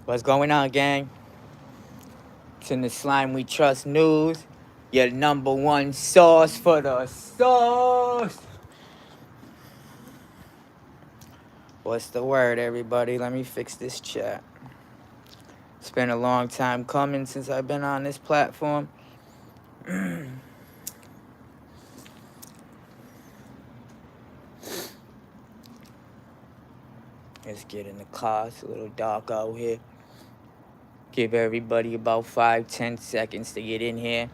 What's going on, gang? It's in the Slime We Trust news. Your number one source for the sauce. What's the word, everybody? Let me fix this chat. It's been a long time coming since I've been on this platform. Let's get in the car. It's a little dark out here. Give everybody about 5-10 seconds to get in here.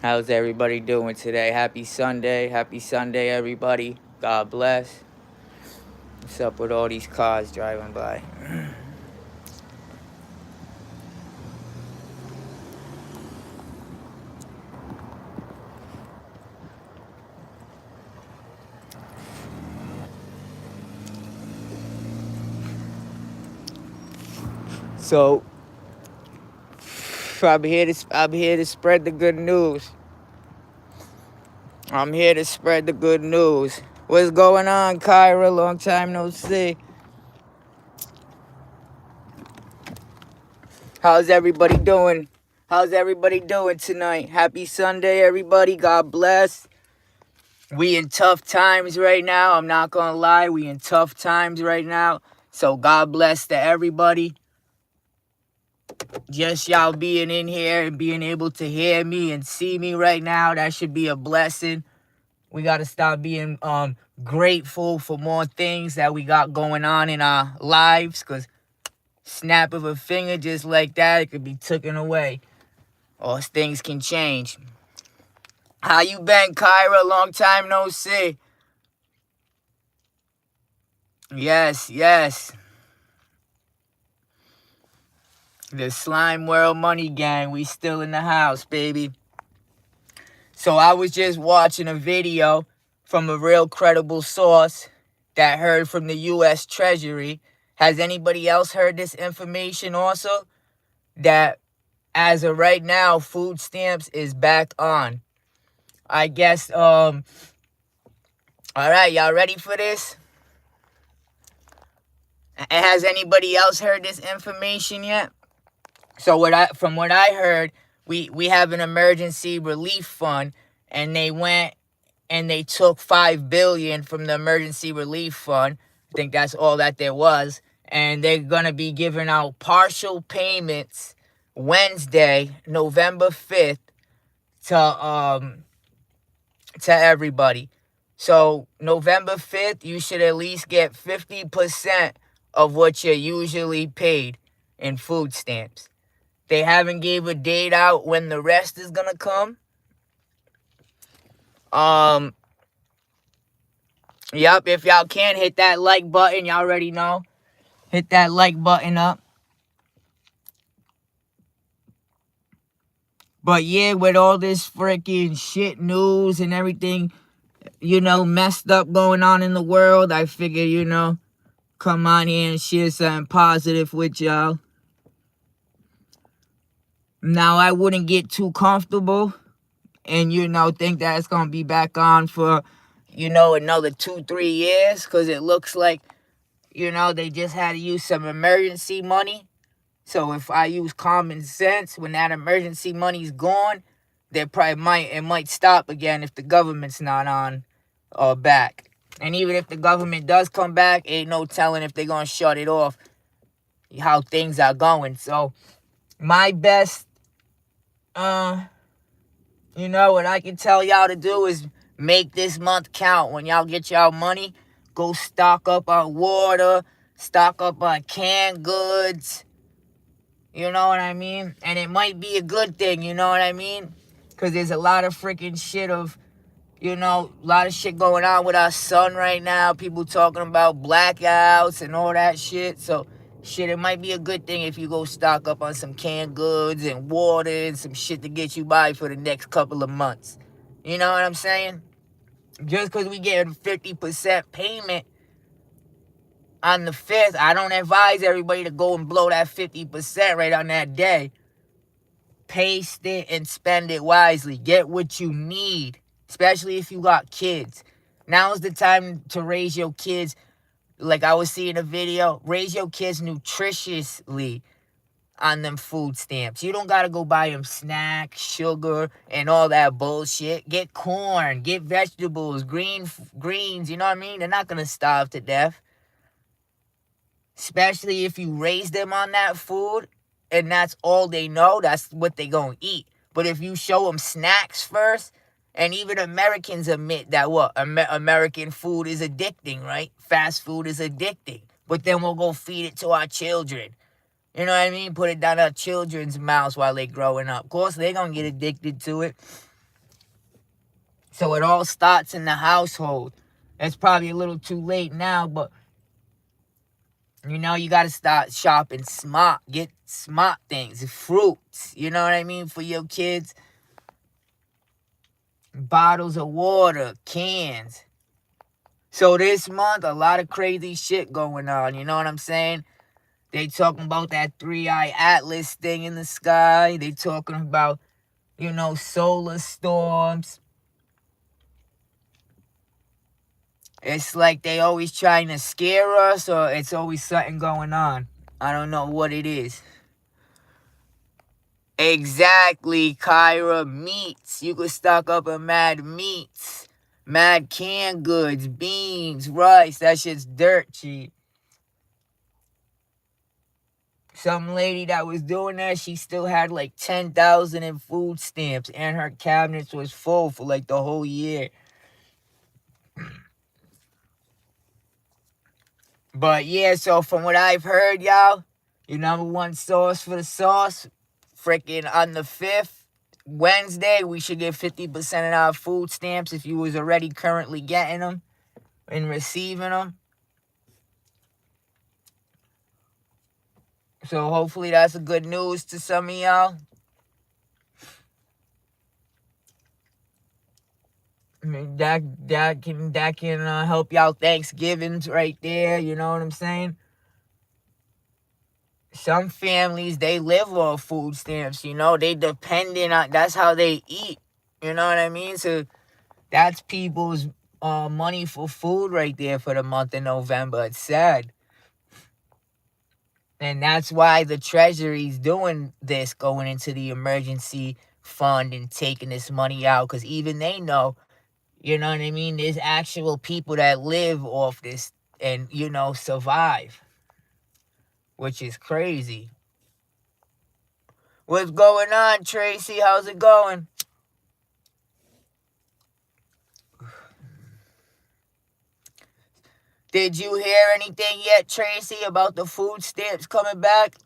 How's everybody doing today? Happy Sunday. Happy Sunday, everybody. God bless. What's up with all these cars driving by? So, I'm here to spread the good news. I'm here to spread the good news. What's going on, Kyra? Long time no see. How's everybody doing? How's everybody doing tonight? Happy Sunday, everybody. God bless. We in tough times right now. I'm not gonna lie. We in tough times right now. So God bless to everybody. Just y'all being in here and being able to hear me and see me right now, that should be a blessing. We got to stop being grateful for more things that we got going on in our lives, because snap of a finger just like that, it could be taken away, or things can change. How you been, Kyra? Long time no see. Yes. The Slime World Money Gang, we still in the house, baby. So I was just watching a video from a real credible source that heard from the U.S. Treasury. Has anybody else heard this information also? That as of right now, food stamps is back on. I guess, all right, y'all ready for this? Has anybody else heard this information yet? So from what I heard, we have an emergency relief fund, and they went and they took $5 billion from the emergency relief fund. I think that's all that there was. And they're going to be giving out partial payments Wednesday, November 5th, to everybody. So November 5th, you should at least get 50% of what you're usually paid in food stamps. They haven't gave a date out when the rest is going to come. Yep, if y'all can, hit that like button. Y'all already know. Hit that like button up. But yeah, with all this freaking shit news and everything, messed up going on in the world, I figure, come on here and share something positive with y'all. Now, I wouldn't get too comfortable and, think that it's going to be back on for, another 2-3 years, because it looks like, they just had to use some emergency money. So if I use common sense, when that emergency money's gone, it might stop again if the government's not on or back. And even if the government does come back, ain't no telling if they're going to shut it off, how things are going. So my best, what I can tell y'all to do is make this month count. When y'all get y'all money, go stock up on water, stock up on canned goods. You know what I mean? And it might be a good thing, you know what I mean? Because there's a lot of freaking shit a lot of shit going on with our sun right now. People talking about blackouts and all that shit. So, it might be a good thing if you go stock up on some canned goods and water and some shit to get you by for the next couple of months. You know what I'm saying? Just because we get a 50% payment on the 5th, I don't advise everybody to go and blow that 50% right on that day. Paste it and spend it wisely. Get what you need, especially if you got kids. Now is the time to raise your kids like I was seeing a video, raise your kids nutritiously on them food stamps. You don't got to go buy them snacks, sugar, and all that bullshit. Get corn, get vegetables, greens, you know what I mean? They're not going to starve to death. Especially if you raise them on that food and that's all they know, that's what they going to eat. But if you show them snacks first, and even Americans admit that what? American food is addicting, right? Fast food is addicting. But then we'll go feed it to our children. You know what I mean? Put it down our children's mouths while they're growing up. Of course, they're going to get addicted to it. So it all starts in the household. It's probably a little too late now, but you know, you got to start shopping smart. Get smart things, fruits, you know what I mean, for your kids. Bottles of water, cans. So this month, a lot of crazy shit going on, you know what I'm saying? They talking about that 3-eye atlas thing in the sky. They talking about, you know, solar storms. It's like they always trying to scare us, or it's always something going on. I don't know what it is. Exactly, Kyra. Meats. You could stock up on mad meats. Mad canned goods, beans, rice. That shit's dirt cheap. Some lady that was doing that, she still had like 10,000 in food stamps, and her cabinets was full for like the whole year. But yeah, so from what I've heard, y'all, your number one source for the sauce, freaking on the 5th, Wednesday, we should get 50% of our food stamps if you was already currently getting them and receiving them. So hopefully that's a good news to some of y'all. I mean, that can help y'all Thanksgivings right there. You know what I'm saying? Some families, they live off food stamps. You know, they dependent on. That's how they eat. You know what I mean? So that's people's money for food right there for the month of November. It's sad. And that's why the Treasury's doing this, going into the emergency fund and taking this money out. Because even they know, you know what I mean? There's actual people that live off this and, you know, survive. Which is crazy. What's going on, Tracy? How's it going? Did you hear anything yet, Tracy, about the food stamps coming back?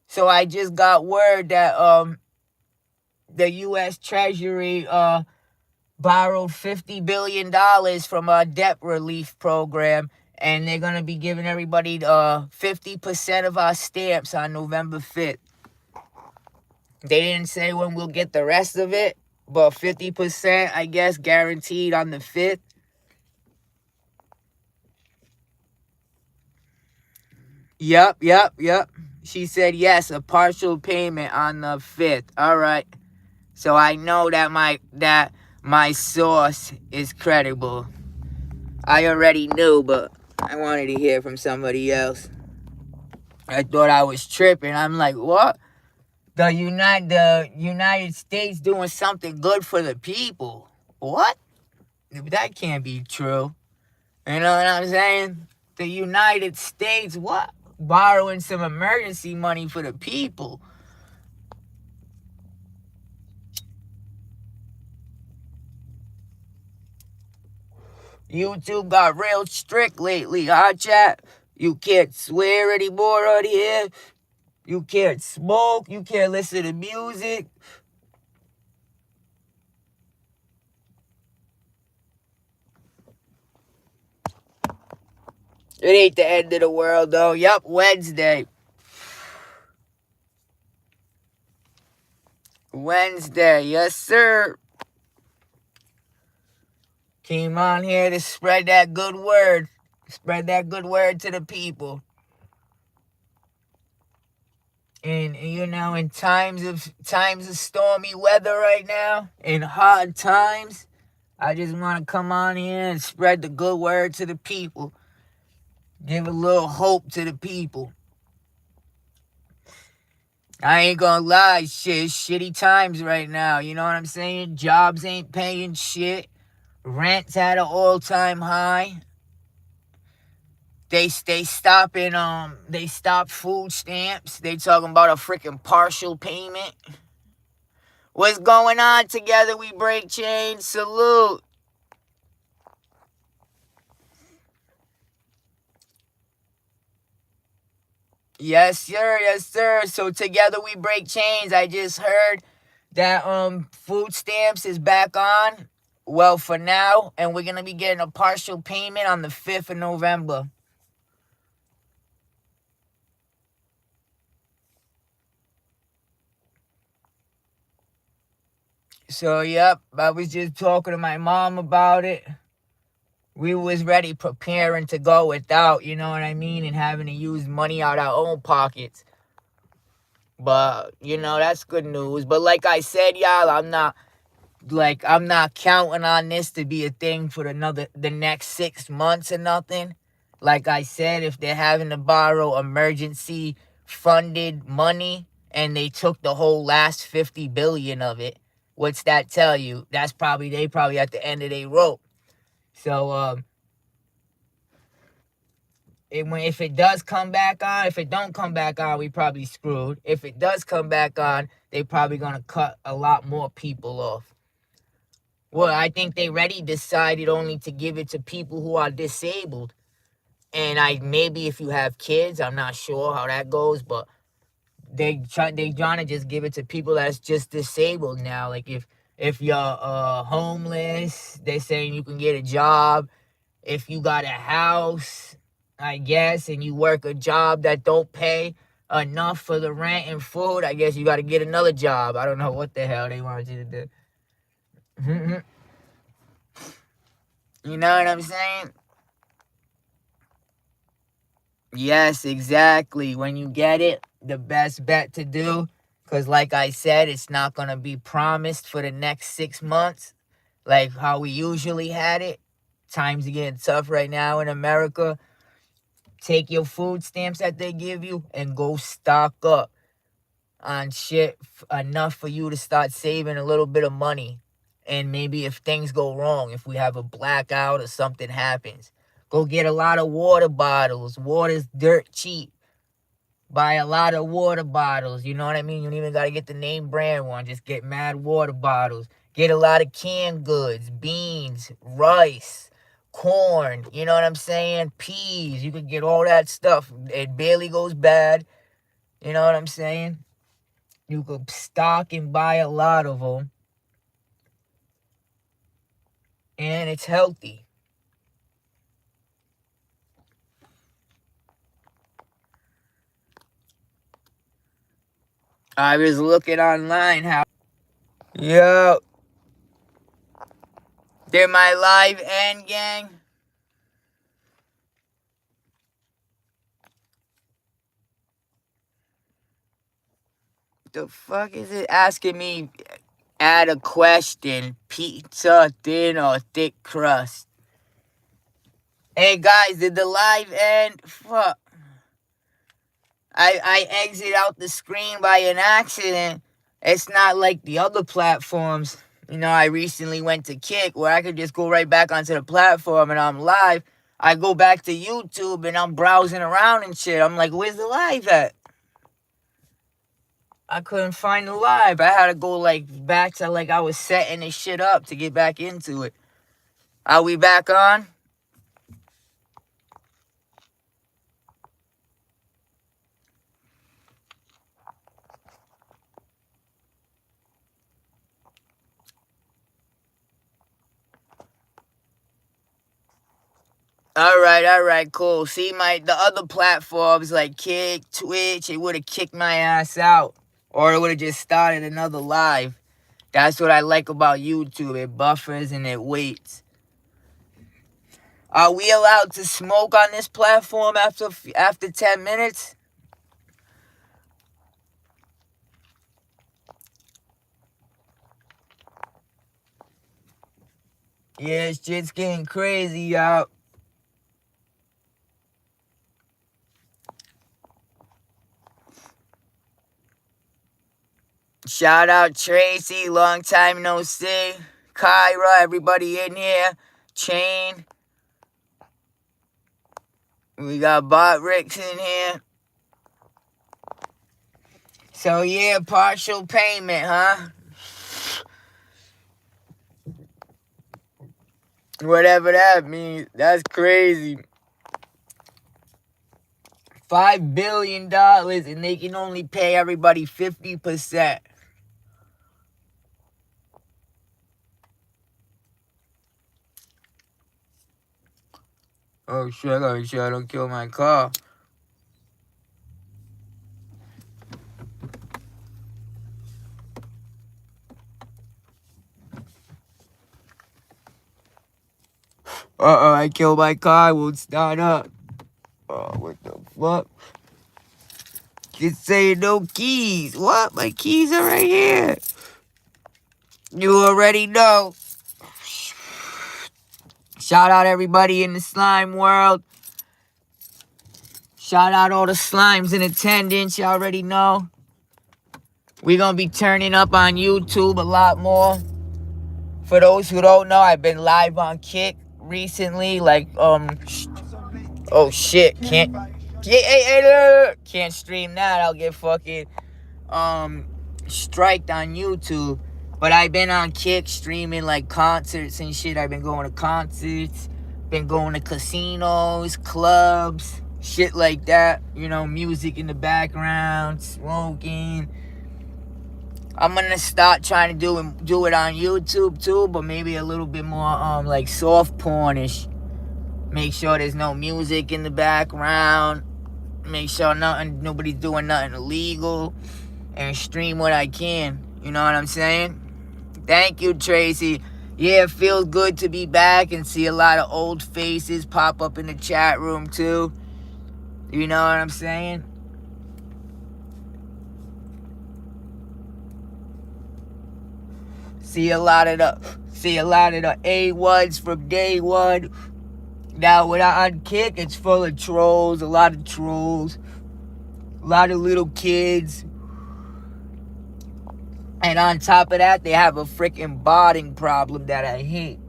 So I just got word that the U.S. Treasury borrowed $50 billion from a debt relief program, and they're going to be giving everybody 50% of our stamps on November 5th. They didn't say when we'll get the rest of it, but 50%, I guess, guaranteed on the 5th. Yep. She said yes, a partial payment on the 5th. All right. So I know that my source is credible. I already knew, but I wanted to hear from somebody else. I thought I was tripping. I'm like, what? The United States doing something good for the people. What? That can't be true. You know what I'm saying? The United States, what? Borrowing some emergency money for the people. YouTube got real strict lately, huh, chat? You can't swear anymore on here. You can't smoke. You can't listen to music. It ain't the end of the world, though. Yup, Wednesday. Wednesday, yes, sir. Came on here to spread that good word. Spread that good word to the people. And you know, in times of stormy weather right now, in hard times, I just want to come on here and spread the good word to the people. Give a little hope to the people. I ain't gonna lie, shitty times right now. You know what I'm saying? Jobs ain't paying shit. Rent's at an all-time high. They stop food stamps. They talking about a freaking partial payment. What's going on? Together we break chains. Salute. Yes, sir. Yes, sir. So together we break chains. I just heard that food stamps is back on. Well, for now, and we're gonna be getting a partial payment on the 5th of November. So yep, I was just talking to my mom about it. We was ready preparing to go without, you know what I mean, and having to use money out our own pockets. But, you know, that's good news. But like I said, y'all, I'm not counting on this to be a thing for the next 6 months or nothing. Like I said, if they're having to borrow emergency funded money and they took the whole last 50 billion of it, what's that tell you? They probably at the end of their rope. So if it does come back on, if it don't come back on, we probably screwed. If it does come back on, they probably gonna cut a lot more people off. Well, I think they already decided only to give it to people who are disabled. And maybe if you have kids, I'm not sure how that goes, but they trying to just give it to people that's just disabled now. Like if you're homeless, they saying you can get a job. If you got a house, I guess, and you work a job that don't pay enough for the rent and food, I guess you got to get another job. I don't know what the hell they want you to do. You know what I'm saying? Yes, exactly. When you get it, the best bet to do, because like I said, it's not going to be promised for the next 6 months like how we usually had it. Times are getting tough right now in America. Take your food stamps that they give you and go stock up on shit enough for you to start saving a little bit of money. And maybe if things go wrong, if we have a blackout or something happens, go get a lot of water bottles. Water's dirt cheap. Buy a lot of water bottles. You know what I mean? You don't even got to get the name brand one. Just get mad water bottles. Get a lot of canned goods, beans, rice, corn. You know what I'm saying? Peas. You can get all that stuff. It barely goes bad. You know what I'm saying? You could stock and buy a lot of them. And it's healthy. I was looking online how... Yo. Did my live end, gang? The fuck is it asking me? Add a question. Pizza, thin or thick crust? Hey guys, did the live end? Fuck. I exit out the screen by an accident. It's not like the other platforms. You know, I recently went to Kick where I could just go right back onto the platform and I'm live. I go back to YouTube and I'm browsing around and shit. I'm like, where's the live at? I couldn't find the live. I had to go like back to like I was setting this shit up to get back into it. Are we back on? All right, cool. See, the other platforms like Kick, Twitch, it would have kicked my ass out. Or it would have just started another live. That's what I like about YouTube. It buffers and it waits. Are we allowed to smoke on this platform after 10 minutes? Yeah, shit's getting crazy out. Shout out Tracy, long time no see. Kyra, everybody in here. Chain. We got Bot Ricks in here. So yeah, partial payment, huh? Whatever that means. That's crazy. $5 billion and they can only pay everybody 50%. Oh shit, I gotta make sure I don't kill my car. I killed my car, it won't start up. Oh, what the fuck? It's saying no keys. What? My keys are right here. You already know. Shout out everybody in the slime world. Shout out all the slimes in attendance. You already know. We're going to be turning up on YouTube a lot more. For those who don't know, I've been live on Kick recently. Oh shit. Can't stream that. I'll get fucking striked on YouTube. But I've been on Kick streaming like concerts and shit. I've been going to concerts, been going to casinos, clubs, shit like that. You know, music in the background, smoking. I'm gonna start trying to do it on YouTube too, but maybe a little bit more like soft pornish. Make sure there's no music in the background. Make sure nobody's doing nothing illegal, and stream what I can. You know what I'm saying? Thank you, Tracy. Yeah, it feels good to be back and see a lot of old faces pop up in the chat room too. You know what I'm saying? See a lot of the A1s from day one. Now when I unkick, it's full of trolls, a lot of trolls, a lot of little kids. And on top of that, they have a freaking botting problem that I hate.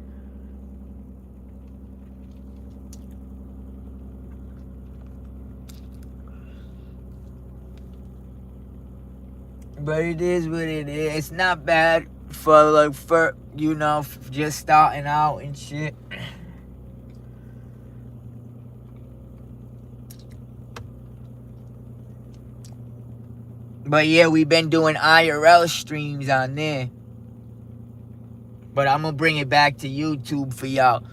But it is what it is. It's not bad for just starting out and shit. But yeah, we've been doing IRL streams on there. But I'm gonna bring it back to YouTube for y'all.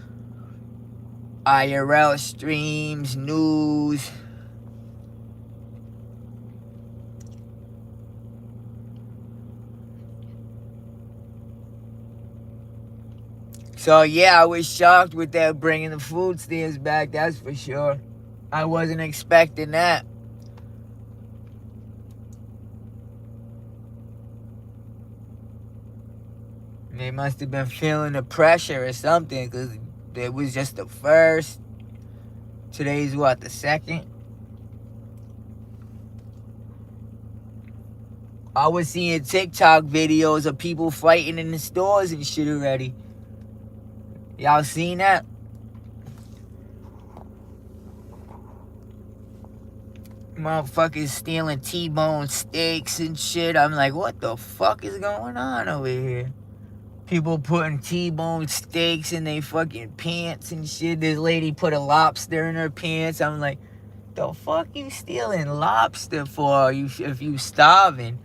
IRL streams, news. So yeah, I was shocked with that bringing the food stamps back, that's for sure. I wasn't expecting that. They must have been feeling the pressure or something, because it was just the first. Today's what, the second? I was seeing TikTok videos of people fighting in the stores and shit already. Y'all seen that? Motherfuckers stealing T-bone steaks and shit. I'm like, what the fuck is going on over here? People putting T-bone steaks in their fucking pants and shit. This lady put a lobster in her pants. I'm like, the fuck you stealing lobster for if you starving?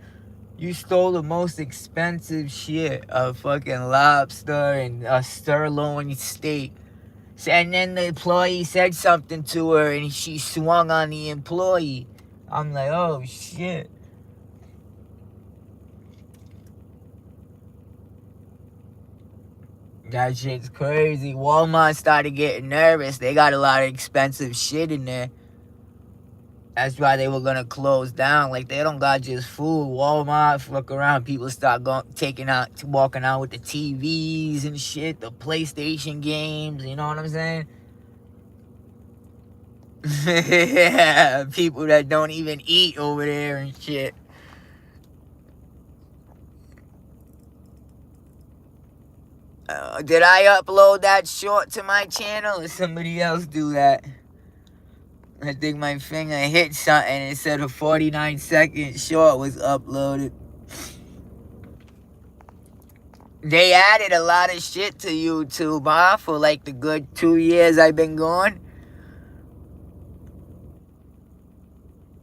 You stole the most expensive shit, a fucking lobster and a sirloin steak. And then the employee said something to her and she swung on the employee. I'm like, oh shit. That shit's crazy. Walmart started getting nervous. They got a lot of expensive shit in there. That's why they were gonna close down. Like, they don't got just food. Walmart, fuck around. People start walking out with the TVs and shit, the PlayStation games. You know what I'm saying? Yeah, people that don't even eat over there and shit. Did I upload that short to my channel or somebody else do that? I think my finger hit something and it said a 49-second short was uploaded. They added a lot of shit to YouTube, huh? For like the good 2 years I've been going.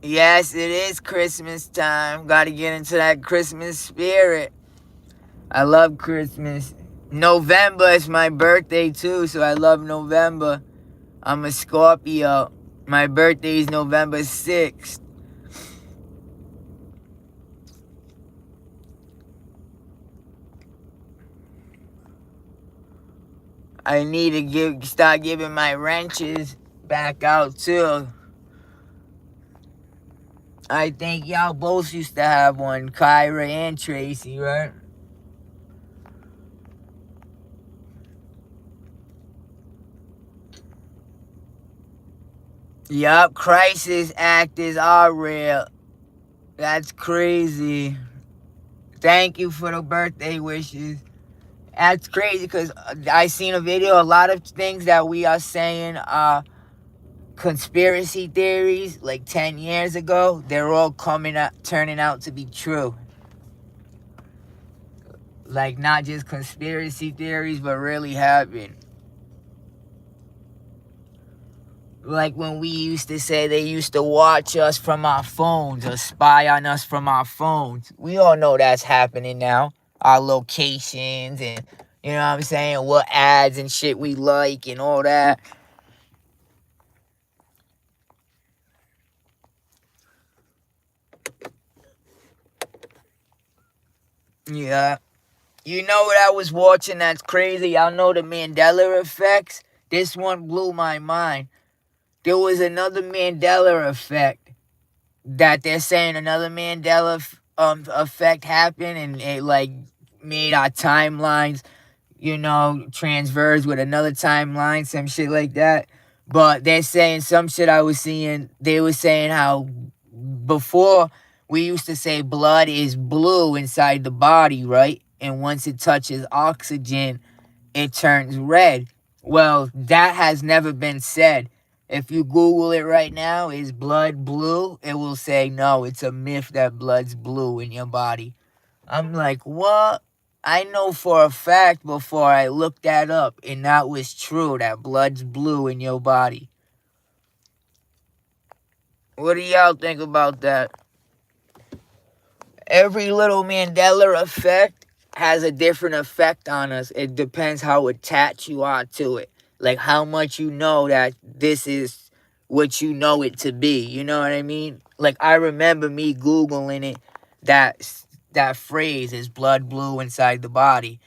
Yes, it is Christmas time. Gotta get into that Christmas spirit. I love Christmas. November is my birthday too, so I love November. I'm a Scorpio. My birthday is November 6th. I need to start giving my wrenches back out too. I think y'all both used to have one, Kyra and Tracy, right? Yup, crisis actors are real. That's crazy. Thank you for the birthday wishes. That's crazy because I seen a video. A lot of things that we are saying are conspiracy theories like 10 years ago. They're all turning out to be true. Like, not just conspiracy theories, but really happened. Like when we used to say they used to watch us from our phones or spy on us from our phones. We all know that's happening now. Our locations and, you know what I'm saying, what ads and shit we like and all that. Yeah. You know what I was watching that's crazy? Y'all know the Mandela effects? This one blew my mind. There was another Mandela effect that they're saying another Mandela effect happened and it like made our timelines, you know, transverse with another timeline, some shit like that. But they're saying some shit I was seeing, they were saying how before we used to say blood is blue inside the body, right? And once it touches oxygen, it turns red. Well, that has never been said. If you Google it right now, is blood blue? It will say, no, it's a myth that blood's blue in your body. I'm like, what? I know for a fact before I looked that up, and that was true, that blood's blue in your body. What do y'all think about that? Every little Mandela effect has a different effect on us. It depends how attached you are to it. Like how much you know that this is what you know it to be. You know what I mean? Like I remember me Googling it, that phrase is blood blue inside the body.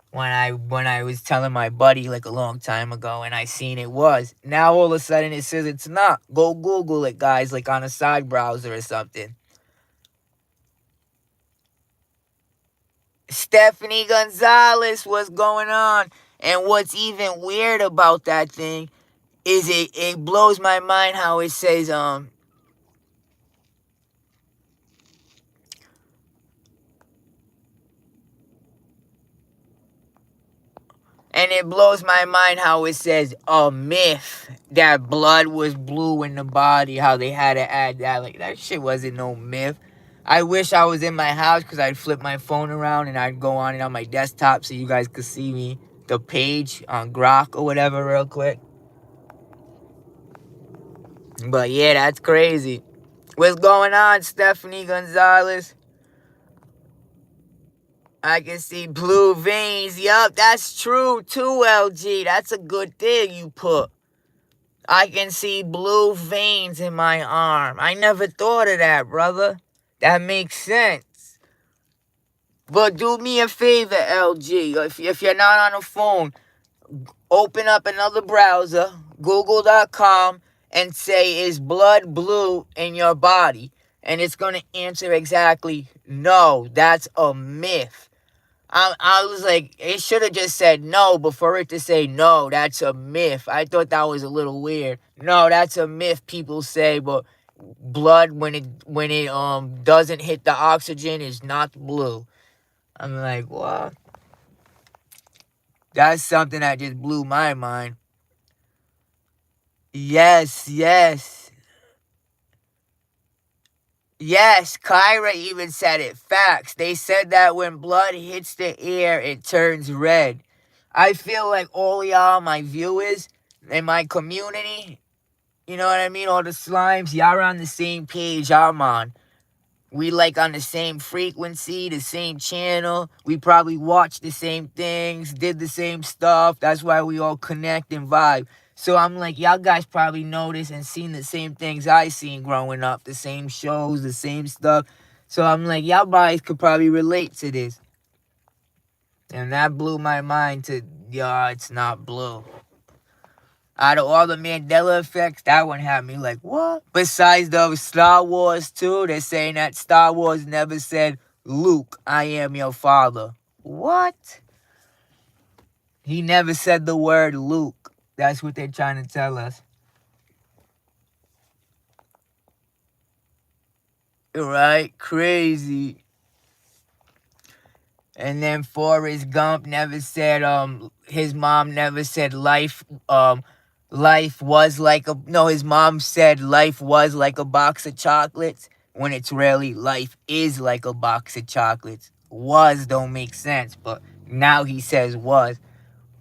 When I was telling my buddy like a long time ago and I seen it was. Now all of a sudden it says it's not. Go Google it, guys, like on a side browser or something. Stephanie Gonzalez, what's going on? And what's even weird about that thing is it blows my mind how it says and it blows my mind how it says a myth that blood was blue in the body, how they had to add that. Like, that shit wasn't no myth. I wish I was in my house because I'd flip my phone around and I'd go on it on my desktop so you guys could see me, the page on Grok or whatever real quick. But yeah, that's crazy. What's going on, Stephanie Gonzalez? I can see blue veins. Yup, that's true too, LG. That's a good thing you put. I can see blue veins in my arm. I never thought of that, brother. That makes sense. But do me a favor, LG. If you're not on a phone, open up another browser, google.com, and say, is blood blue in your body? And it's going to answer exactly, no, that's a myth. I was like, it should have just said no before it to say, no, that's a myth. I thought that was a little weird. No, that's a myth, people say, but blood, when it doesn't hit the oxygen, is not blue. I'm like, what? That's something that just blew my mind. Yes, yes. Yes, Kyra even said it. Facts. They said that when blood hits the air, it turns red. I feel like all y'all, my viewers, in my community, you know what I mean? All the slimes, y'all are on the same page I'm on. We like on the same frequency, the same channel. We probably watch the same things, did the same stuff. That's why we all connect and vibe. So I'm like, y'all guys probably noticed and seen the same things I seen growing up. The same shows, the same stuff. So I'm like, y'all guys could probably relate to this. And that blew my mind to, yeah, it's not blue. Out of all the Mandela effects, that one had me like, what? Besides the Star Wars, too, they're saying that Star Wars never said, Luke, I am your father. What? He never said the word Luke. That's what they're trying to tell us. Right? Crazy. And then Forrest Gump never said, his mom never said life was like a, no, his mom said life was like a box of chocolates, when it's really life is like a box of chocolates. Was don't make sense, but now he says was.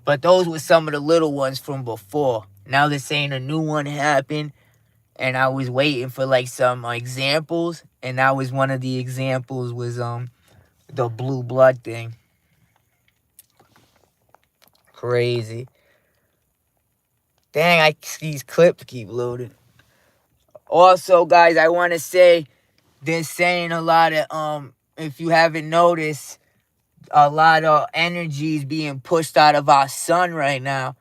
But those were some of the little ones from before. Now they're saying a new one happened, and I was waiting for like some examples, and that was one of the examples was the blue blood thing. Crazy. Dang, these clips keep loading. Also, guys, I want to say they're saying a lot of if you haven't noticed, a lot of energy is being pushed out of our sun right now.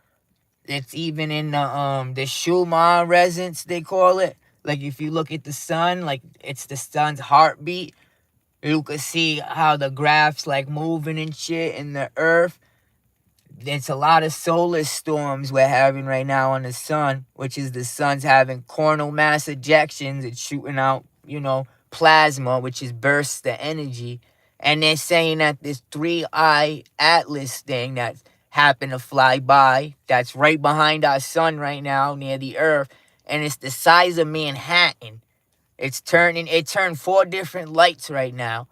It's even in the Schumann resonance, they call it. Like if you look at the sun, like it's the sun's heartbeat. You can see how the graphs like moving and shit in the earth. It's a lot of solar storms we're having right now on the sun, which is the sun's having coronal mass ejections. It's shooting out, plasma, which is bursts the energy. And they're saying that this 3-eye atlas thing that's happened to fly by, that's right behind our sun right now near the earth, and it's the size of Manhattan. It turned 4 different lights right now.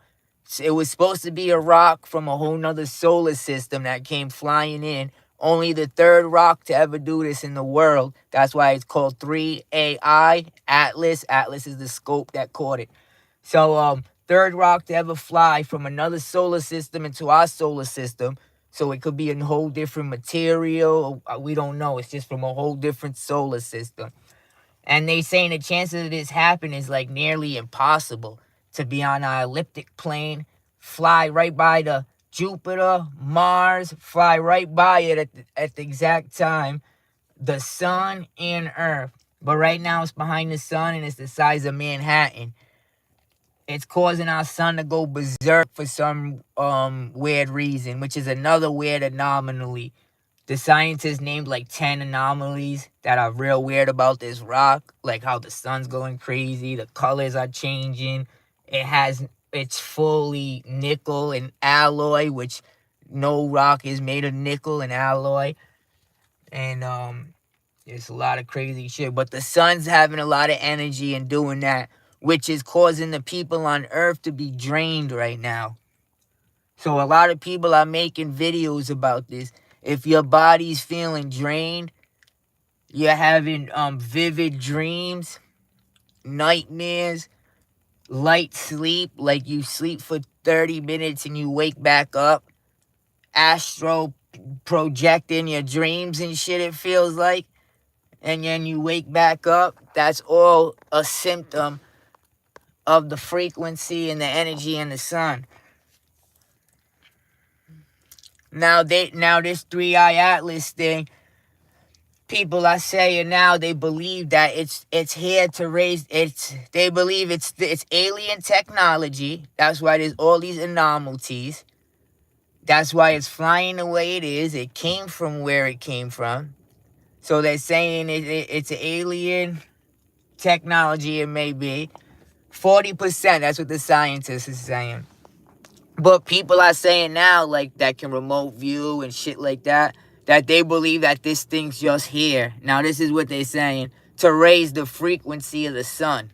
It was supposed to be a rock from a whole nother solar system that came flying in. Only the 3rd rock to ever do this in the world. That's why it's called 3AI Atlas. Atlas is the scope that caught it. So, 3rd rock to ever fly from another solar system into our solar system. So it could be a whole different material. We don't know. It's just from a whole different solar system. And they saying the chances of this happening is like nearly impossible. To be on an elliptic plane, fly right by the Jupiter, Mars, fly right by it at the exact time, the sun and Earth. But right now it's behind the sun and it's the size of Manhattan. It's causing our sun to go berserk for some weird reason, which is another weird anomaly. The scientists named like 10 anomalies that are real weird about this rock, like how the sun's going crazy, the colors are changing. It's fully nickel and alloy, which no rock is made of nickel and alloy. And there's a lot of crazy shit. But the sun's having a lot of energy and doing that, which is causing the people on Earth to be drained right now. So a lot of people are making videos about this. If your body's feeling drained, you're having vivid dreams, nightmares, light sleep, like you sleep for 30 minutes and you wake back up, astral projecting your dreams and shit, it feels like, and then you wake back up, that's all a symptom of the frequency and the energy in the sun. Now this 3-eye atlas thing, people are saying now they believe that it's here to raise they believe it's alien technology. That's why there's all these anomalies. That's why it's flying the way it is. It came from where it came from. So they're saying it's alien technology. It may be 40%. That's what the scientists is saying. But people are saying now, like, that can remote view and shit like that, that they believe that this thing's just here. Now, this is what they're saying, to raise the frequency of the sun.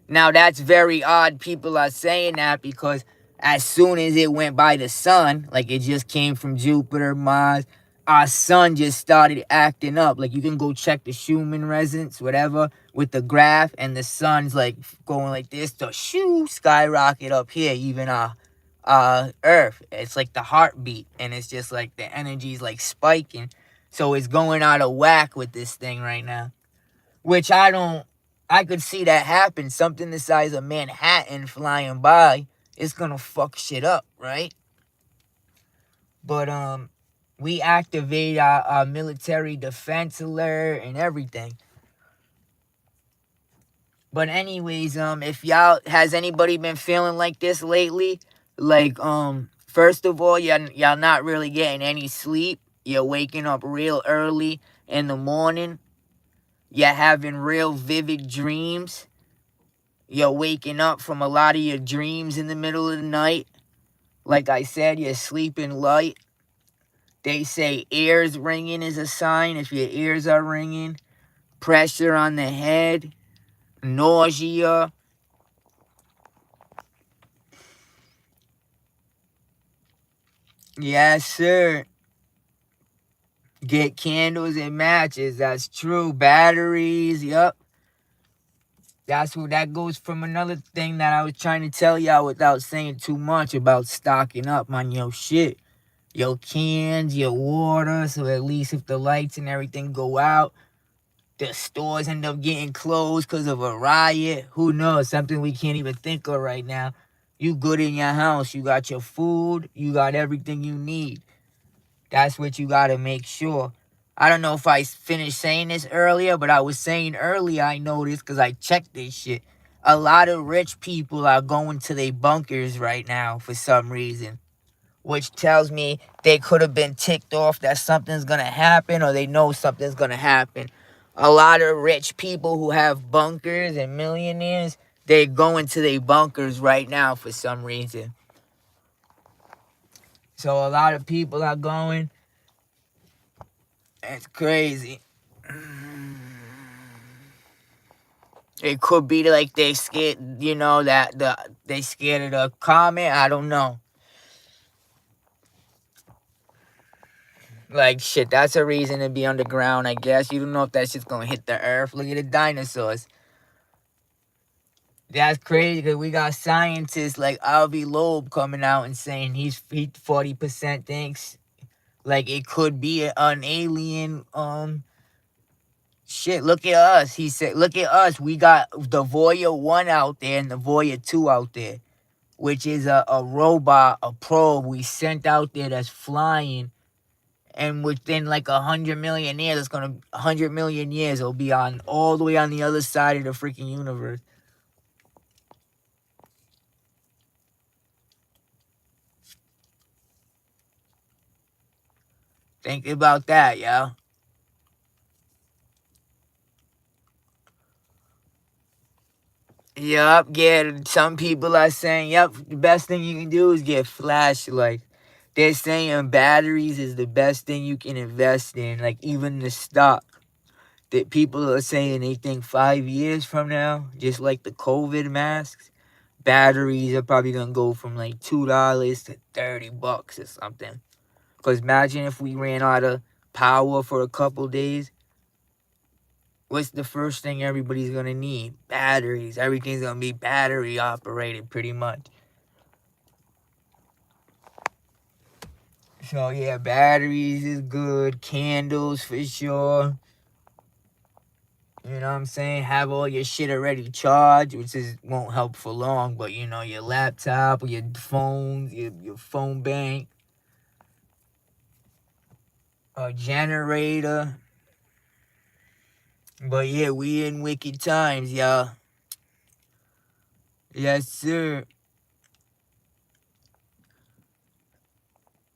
Now, that's very odd. People are saying that because as soon as it went by the sun, like it just came from Jupiter, Mars, our sun just started acting up. Like, you can go check the Schumann resonance, whatever, with the graph, and the sun's like going like this to skyrocket up here, even Earth. It's like the heartbeat, and it's just like the energy's like spiking. So it's going out of whack with this thing right now. Which I could see that happen. Something the size of Manhattan flying by, it's gonna fuck shit up, right? But we activate our military defense alert and everything. But anyways, if y'all, has anybody been feeling like this lately? Like, first of all, y'all not really getting any sleep. You're waking up real early in the morning. You're having real vivid dreams. You're waking up from a lot of your dreams in the middle of the night. Like I said, you're sleeping light. They say ears ringing is a sign. If your ears are ringing, pressure on the head, nausea. Yes, sir. Get candles and matches. That's true. Batteries. Yup. That's what that goes from another thing that I was trying to tell y'all without saying too much about stocking up on your shit. Your cans, your water, so at least if the lights and everything go out, the stores end up getting closed because of a riot. Who knows? Something we can't even think of right now. You good in your house. You got your food. You got everything you need. That's what you got to make sure. I don't know if I finished saying this earlier, but I was saying earlier, I noticed because I checked this shit. A lot of rich people are going to their bunkers right now for some reason, which tells me they could have been ticked off that something's going to happen, or they know something's going to happen. A lot of rich people who have bunkers and millionaires, they're going to their bunkers right now for some reason. So a lot of people are going. It's crazy. It could be like they scared, that they scared of the comet. I don't know. Like, shit, that's a reason to be underground, I guess. You don't know if that shit's gonna hit the earth. Look at the dinosaurs. That's crazy because we got scientists like Avi Loeb coming out and saying he 40% thinks like it could be an alien. Shit, look at us. He said, look at us. We got the Voyager 1 out there and the Voyager 2 out there, which is a robot, a probe we sent out there that's flying. And within like 100 million years, 100 million years, it'll be on all the way on the other side of the freaking universe. Think about that, yo. Yup, some people are saying, yup, the best thing you can do is get flashlights. They're saying batteries is the best thing you can invest in, like even the stock. That people are saying they think 5 years from now, just like the COVID masks, batteries are probably gonna go from like $2 to $30 or something. Because imagine if we ran out of power for a couple days. What's the first thing everybody's gonna need? Batteries. Everything's gonna be battery operated pretty much. So yeah, batteries is good. Candles for sure. You know what I'm saying? Have all your shit already charged, which won't help for long, but your laptop or your phones, your phone bank, a generator. But yeah, we in wicked times, y'all. Yes, sir.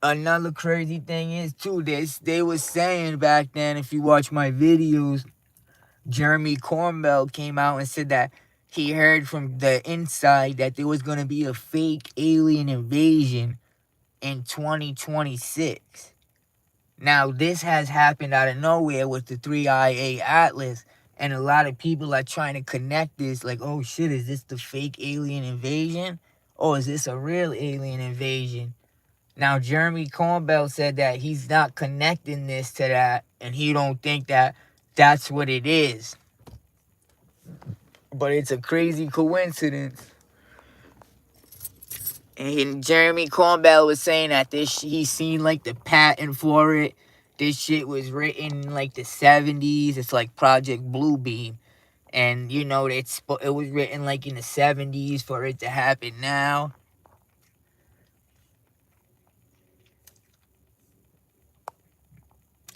Another crazy thing is too, they was saying back then, if you watch my videos, Jeremy Corbell came out and said that he heard from the inside that there was gonna be a fake alien invasion in 2026. Now this has happened out of nowhere with the 3IA Atlas, and a lot of people are trying to connect this, like, oh shit, is this the fake alien invasion? Or is this a real alien invasion? Now, Jeremy Corbell said that he's not connecting this to that, and he don't think that that's what it is. But it's a crazy coincidence. And Jeremy Corbell was saying that he's seen like the patent for it. This shit was written in like the 70s. It's like Project Bluebeam. And you know, it was written like in the 70s for it to happen now.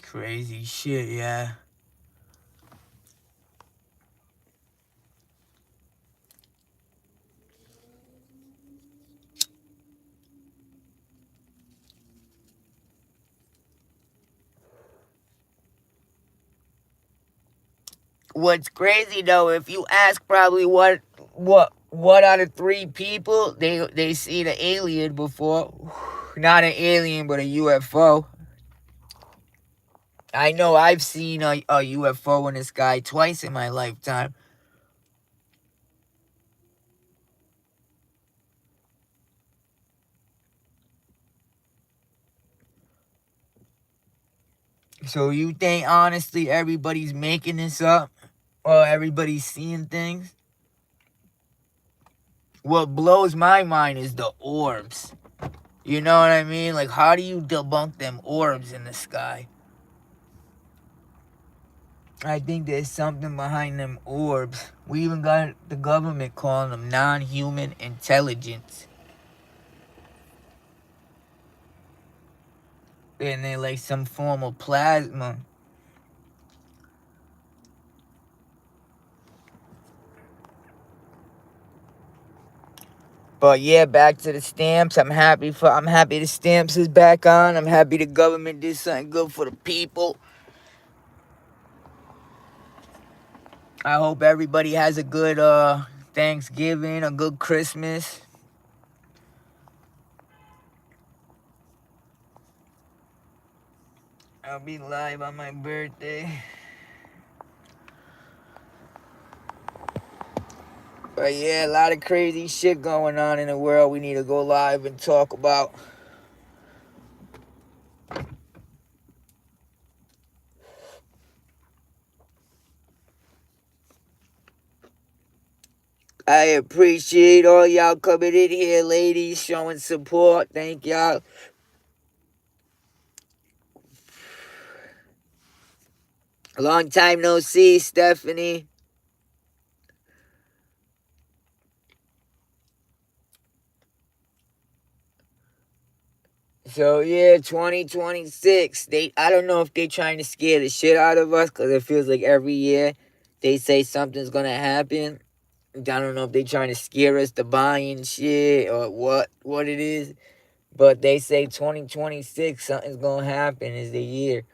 Crazy shit, yeah. What's crazy though, if you ask probably what out of 3 people they see the alien before, not an alien but a UFO. I know I've seen a UFO in the sky twice in my lifetime. So you think honestly everybody's making this up? Or everybody's seeing things? What blows my mind is the orbs. You know what I mean? Like, how do you debunk them orbs in the sky? I think there's something behind them orbs. We even got the government calling them non-human intelligence. And they're like some form of plasma. But yeah, back to the stamps. I'm happy the stamps is back on. I'm happy the government did something good for the people. I hope everybody has a good Thanksgiving, a good Christmas. I'll be live on my birthday. But yeah, a lot of crazy shit going on in the world we need to go live and talk about. I appreciate all y'all coming in here, ladies, showing support. Thank y'all. Long time no see, Stephanie. So yeah, 2026. I don't know if they trying to scare the shit out of us, because it feels like every year they say something's gonna happen. I don't know if they trying to scare us to buying shit or what it is. But they say 2026, something's gonna happen is the year.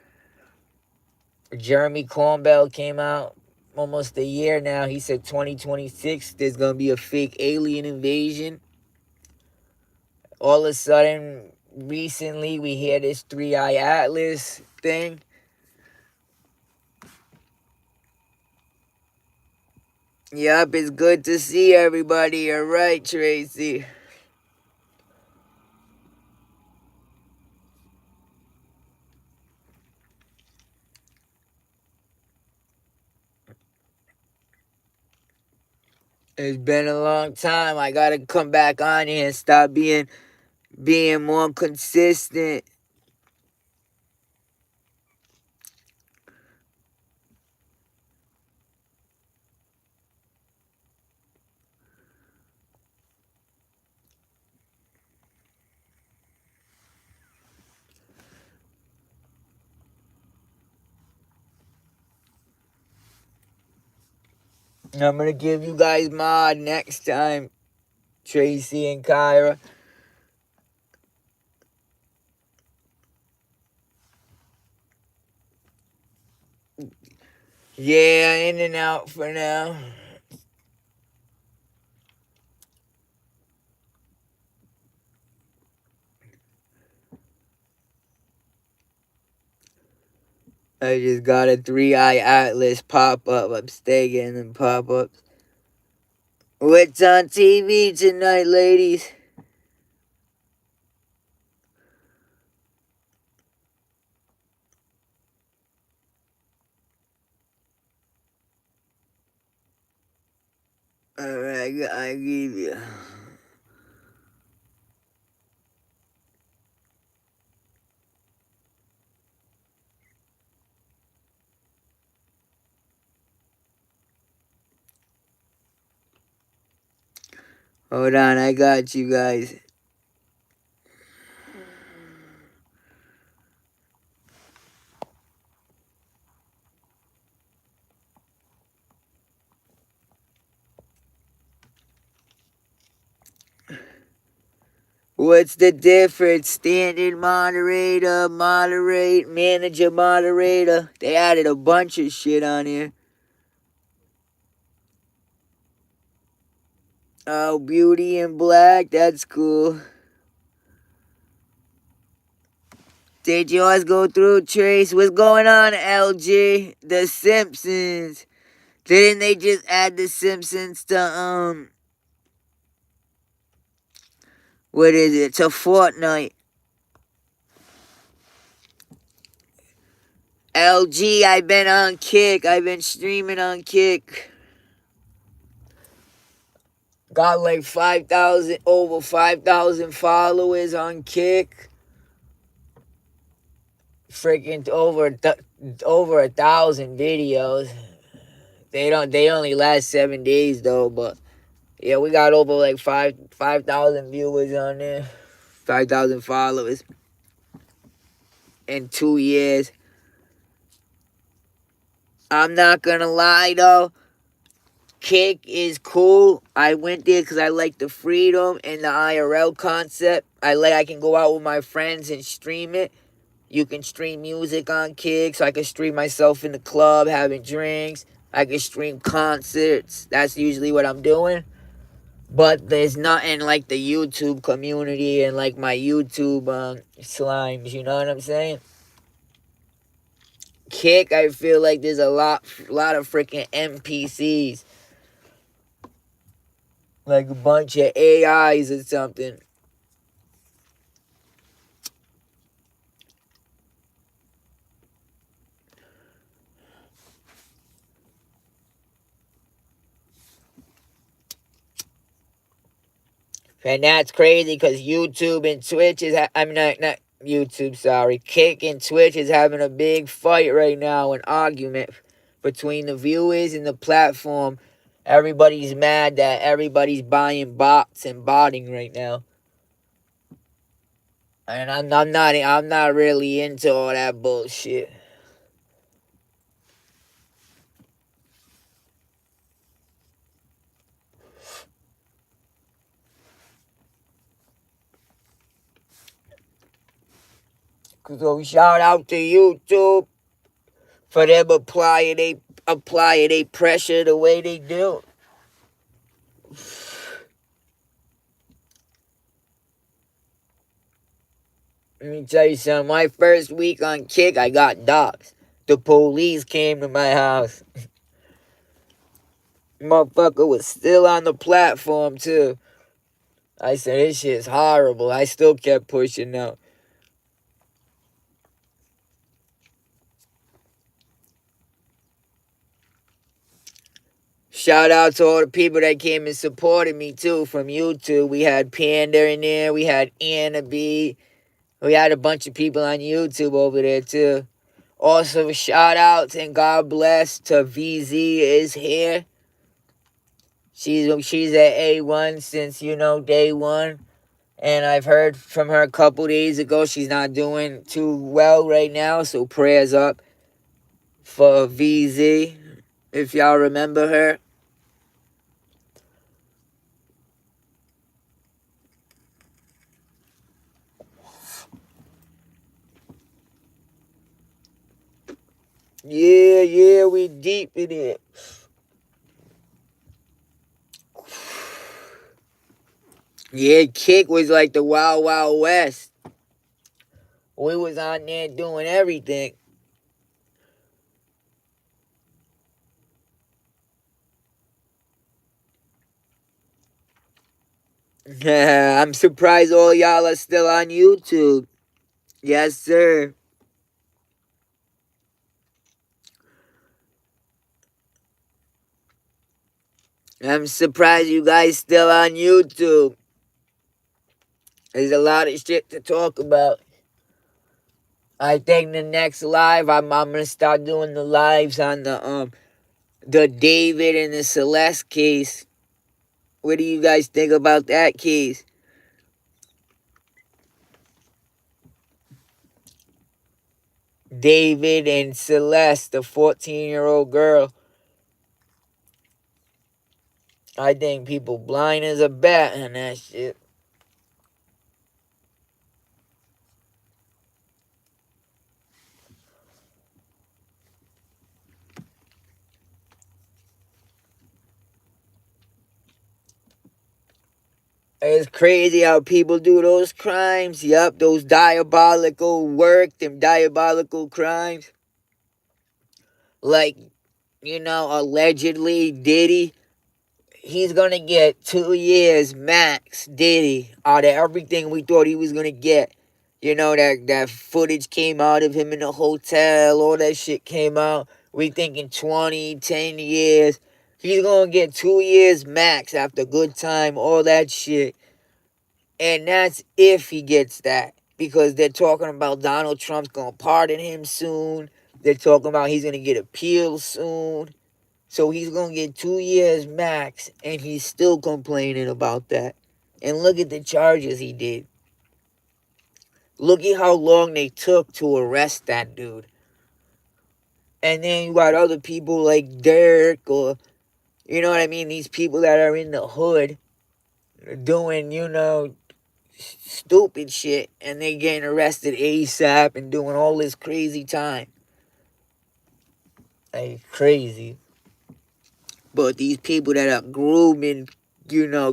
Jeremy Corbell came out almost a year now. He said 2026, there's gonna be a fake alien invasion. All of a sudden, recently, we hear this 3-Eye Atlas thing. Yup, it's good to see everybody. You're right, Tracy. It's been a long time. I gotta come back on here and stop being more consistent. I'm gonna give you guys mod next time, Tracy and Kyra. Yeah, in and out for now. I just got a 3-eye atlas pop-up. I'm staying getting them pop-ups. What's on TV tonight, ladies? Alright, I give you. Hold on, I got you guys. What's the difference? Standard moderator, moderate, manager moderator. They added a bunch of shit on here. Oh, Beauty in Black, that's cool. Did yours go through, Trace? What's going on, LG? The Simpsons. Didn't they just add The Simpsons to, what is it? To Fortnite. LG, I've been on Kick. I've been streaming on Kick. Got like 5,000, over 5,000 followers on Kick. Freaking over 1,000 videos. They only last 7 days though, but yeah, we got over like 5,000 viewers on there. 5,000 followers in 2 years. I'm not gonna lie though. Kick is cool. I went there because I like the freedom and the IRL concept. I can go out with my friends and stream it. You can stream music on Kick, so I can stream myself in the club having drinks. I can stream concerts. That's usually what I'm doing. But there's nothing like the YouTube community and like my YouTube slimes, you know what I'm saying? Kick, I feel like there's a lot of freaking NPCs. Like a bunch of AIs or something. And that's crazy because YouTube and Twitch is, not YouTube, sorry. Kick and Twitch is having a big fight right now, an argument between the viewers and the platform. Everybody's mad that everybody's buying bots and botting right now. And I'm not really into all that bullshit. So shout out to YouTube for them applying they pressure the way they do. Let me tell you something. My first week on Kick, I got doxxed. The police came to my house. Motherfucker was still on the platform, too. I said, this shit's horrible. I still kept pushing out. Shout out to all the people that came and supported me, too, from YouTube. We had Panda in there. We had Anna B. We had a bunch of people on YouTube over there, too. Also, shout out and God bless to VZ is here. She's at A1 since, day one. And I've heard from her a couple days ago she's not doing too well right now. So prayers up for VZ, if y'all remember her. Yeah, we deep in it. Yeah, Kick was like the Wild Wild West. We was on there doing everything. I'm surprised all y'all are still on YouTube. Yes, sir. I'm surprised you guys still on YouTube. There's a lot of shit to talk about. I think the next live, I'm gonna start doing the lives on the David and the Celeste case. What do you guys think about that case? David and Celeste, the 14-year-old girl. I think people blind as a bat on that shit. It's crazy how people do those crimes. Yup, those diabolical work, them diabolical crimes. Like, allegedly Diddy, he's gonna get 2 years max, Diddy, out of everything we thought he was gonna get. That footage came out of him in the hotel, all that shit came out. We thinking 20, 10 years. He's gonna get 2 years max after good time, all that shit. And that's if he gets that. Because they're talking about Donald Trump's gonna pardon him soon. They're talking about he's gonna get appealed soon. So he's gonna get 2 years max, and he's still complaining about that. And look at the charges he did. Look at how long they took to arrest that dude. And then you got other people like Dirk, or you know what I mean, these people that are in the hood doing, stupid shit, and they getting arrested ASAP and doing all this crazy time. Like crazy. But these people that are grooming,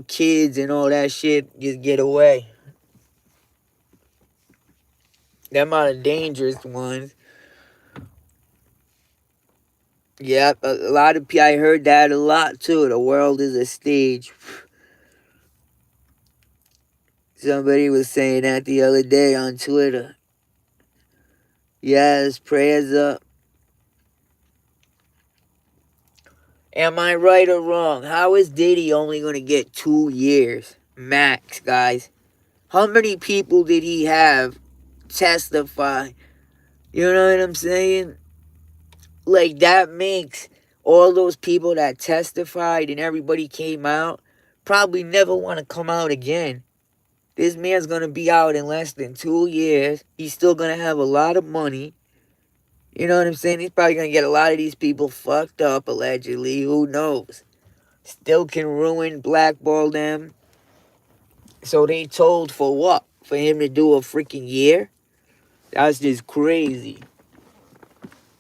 kids and all that shit just get away. Them are the dangerous ones. Yep, a lot of people, I heard that a lot too. The world is a stage. Somebody was saying that the other day on Twitter. Yes, prayers up. Am I right or wrong? How is Diddy only going to get 2 years max, guys? How many people did he have testify? You know what I'm saying? Like, that makes all those people that testified and everybody came out probably never want to come out again. This man's going to be out in less than 2 years. He's still going to have a lot of money. You know what I'm saying? He's probably going to get a lot of these people fucked up, allegedly. Who knows? Still can ruin, blackball them. So they told for what? For him to do a freaking year? That's just crazy.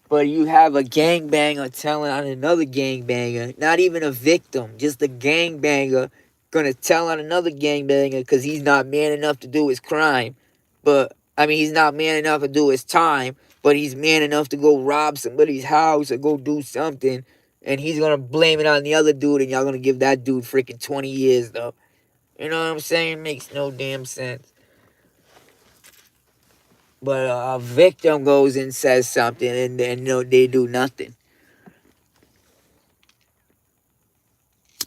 But you have a gangbanger telling on another gangbanger, not even a victim, just a gangbanger gonna tell on another gangbanger because he's not man enough to do his crime. But, I mean, he's not man enough to do his time, but he's man enough to go rob somebody's house or go do something. And he's gonna blame it on the other dude, and y'all gonna give that dude freaking 20 years, though. You know what I'm saying? Makes no damn sense. But a victim goes and says something, and then they do nothing.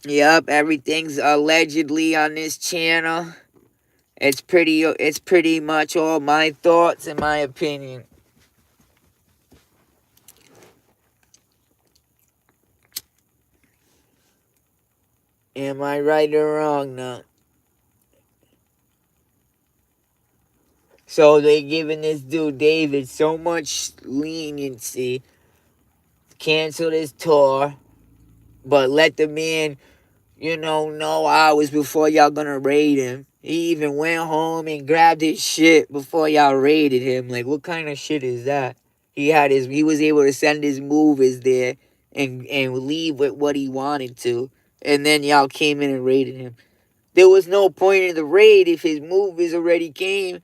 Yep, everything's allegedly on this channel. It's pretty much all my thoughts and my opinion. Am I right or wrong now? So they giving this dude David so much leniency, cancel his tour, but let the man, know hours before y'all gonna raid him. He even went home and grabbed his shit before y'all raided him. Like, what kind of shit is that? He was able to send his movers there and leave with what he wanted to. And then y'all came in and raided him. There was no point in the raid if his movers already came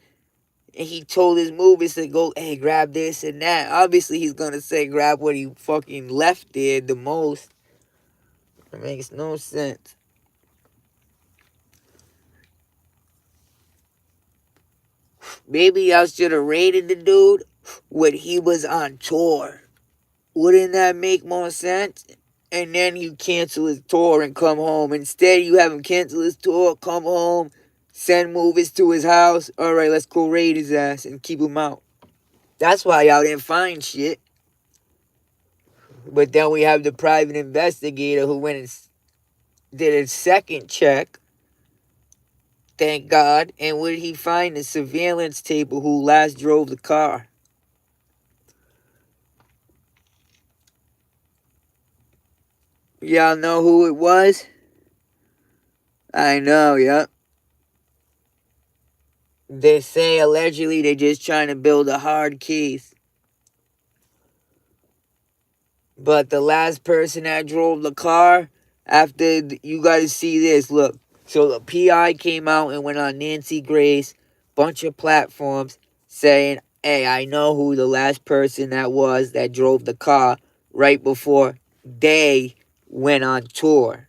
and he told his movers to go, hey, grab this and that. Obviously, he's going to say grab what he fucking left there the most. It makes no sense. Maybe y'all should have raided the dude when he was on tour. Wouldn't that make more sense? And then you cancel his tour and come home. Instead, you have him cancel his tour, come home, send movers to his house. All right, let's go raid his ass and keep him out. That's why y'all didn't find shit. But then we have the private investigator who went and did a second check. Thank God. And what did he find? The surveillance tape of who last drove the car. Y'all know who it was? I know, yep. They say allegedly they're just trying to build a hard case. But the last person that drove the car, after, you got to see this, look. So the PI came out and went on Nancy Grace, bunch of platforms, saying, hey, I know who the last person that was that drove the car right before they went on tour.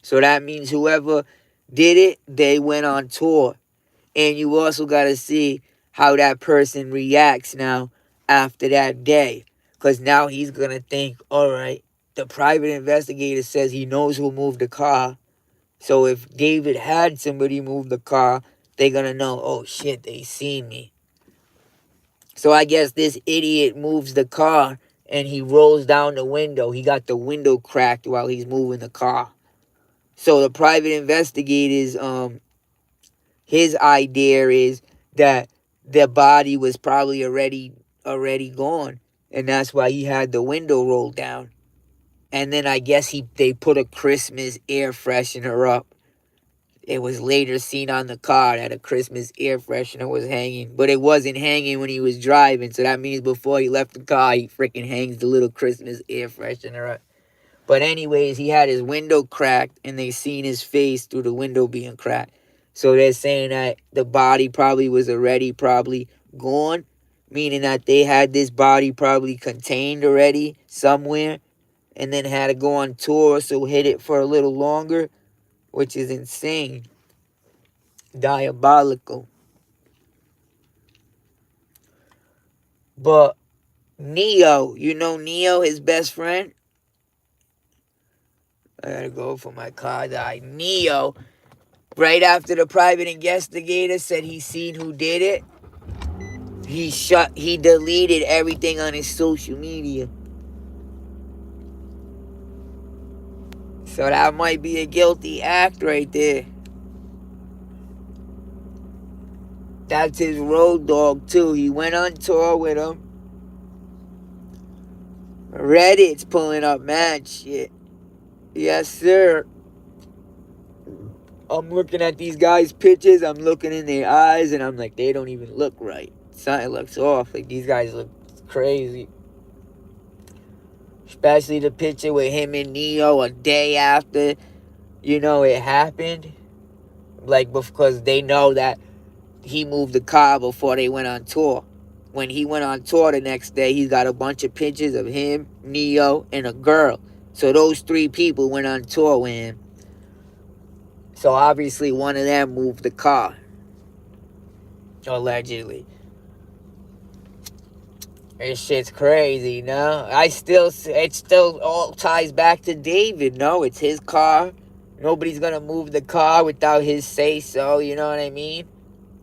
So that means whoever did it, they went on tour. And you also got to see how that person reacts now after that day. Because now he's going to think, all right, the private investigator says he knows who moved the car. So if David had somebody move the car, they're going to know, oh shit, they seen me. So I guess this idiot moves the car and he rolls down the window. He got the window cracked while he's moving the car. So the private investigators, his idea is that the body was probably already gone. And that's why he had the window rolled down. And then I guess they put a Christmas air freshener up. It was later seen on the car that a Christmas air freshener was hanging. But it wasn't hanging when he was driving. So that means before he left the car, he freaking hangs the little Christmas air freshener up. But anyways, he had his window cracked and they seen his face through the window being cracked. So they're saying that the body probably was already gone. Meaning that they had this body probably contained already somewhere. And then had to go on tour, so hid it for a little longer. Which is insane. Diabolical. But Neo, you know Neo, his best friend? I gotta go for my car died. Neo, right after the private investigator said he seen who did it, he deleted everything on his social media. So that might be a guilty act right there. That's his road dog too. He went on tour with him. Reddit's pulling up mad shit. Yes, sir. I'm looking at these guys' pictures. I'm looking in their eyes, and I'm like, they don't even look right. Something looks off. Like, these guys look crazy. Especially the picture with him and Neo a day after, it happened. Like, because they know that he moved the car before they went on tour. When he went on tour the next day, he's got a bunch of pictures of him, Neo, and a girl. So those three people went on tour with him. So obviously one of them moved the car. Allegedly. This shit's crazy, no? It still all ties back to David, no? It's his car. Nobody's gonna move the car without his say-so, you know what I mean?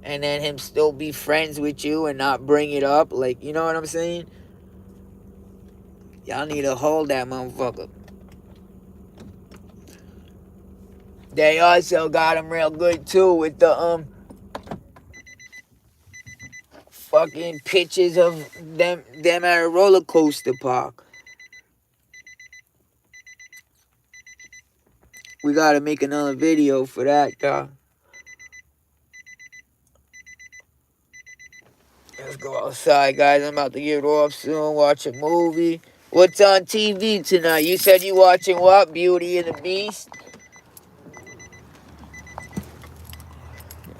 And then him still be friends with you and not bring it up, like, you know what I'm saying? Y'all need to hold that motherfucker. They also got him real good, too, with the, fucking pictures of them at a roller coaster park. We gotta make another video for that, dog. Let's go outside, guys. I'm about to get off soon, watch a movie. What's on TV tonight? You said you watching what? Beauty and the Beast?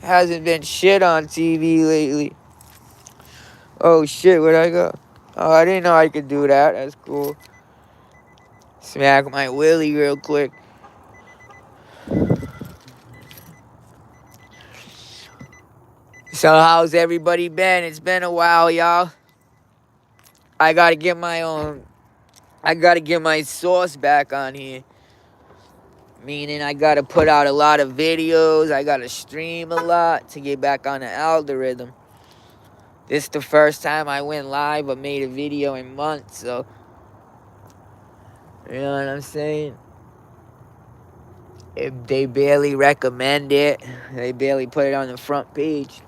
Hasn't been shit on TV lately. Oh shit, where'd I go? Oh, I didn't know I could do that. That's cool. Smack my willy real quick. So how's everybody been? It's been a while, y'all. I gotta get my sauce back on here. Meaning I gotta put out a lot of videos. I gotta stream a lot to get back on the algorithm. This is the first time I went live or made a video in months, so you know what I'm saying? If they barely recommend it. They barely put it on the front page.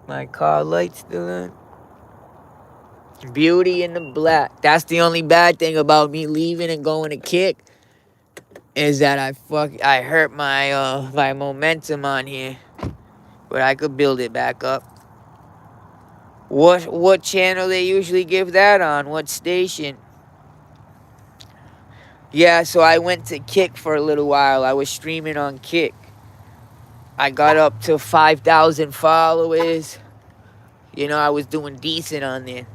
My car light's still on. Beauty in the Black. That's the only bad thing about me leaving and going to kick is that I hurt my momentum on here. But I could build it back up. What channel they usually give that on? What station? Yeah, so I went to Kick for a little while. I was streaming on Kick. I got up to 5,000 followers. You know, I was doing decent on there.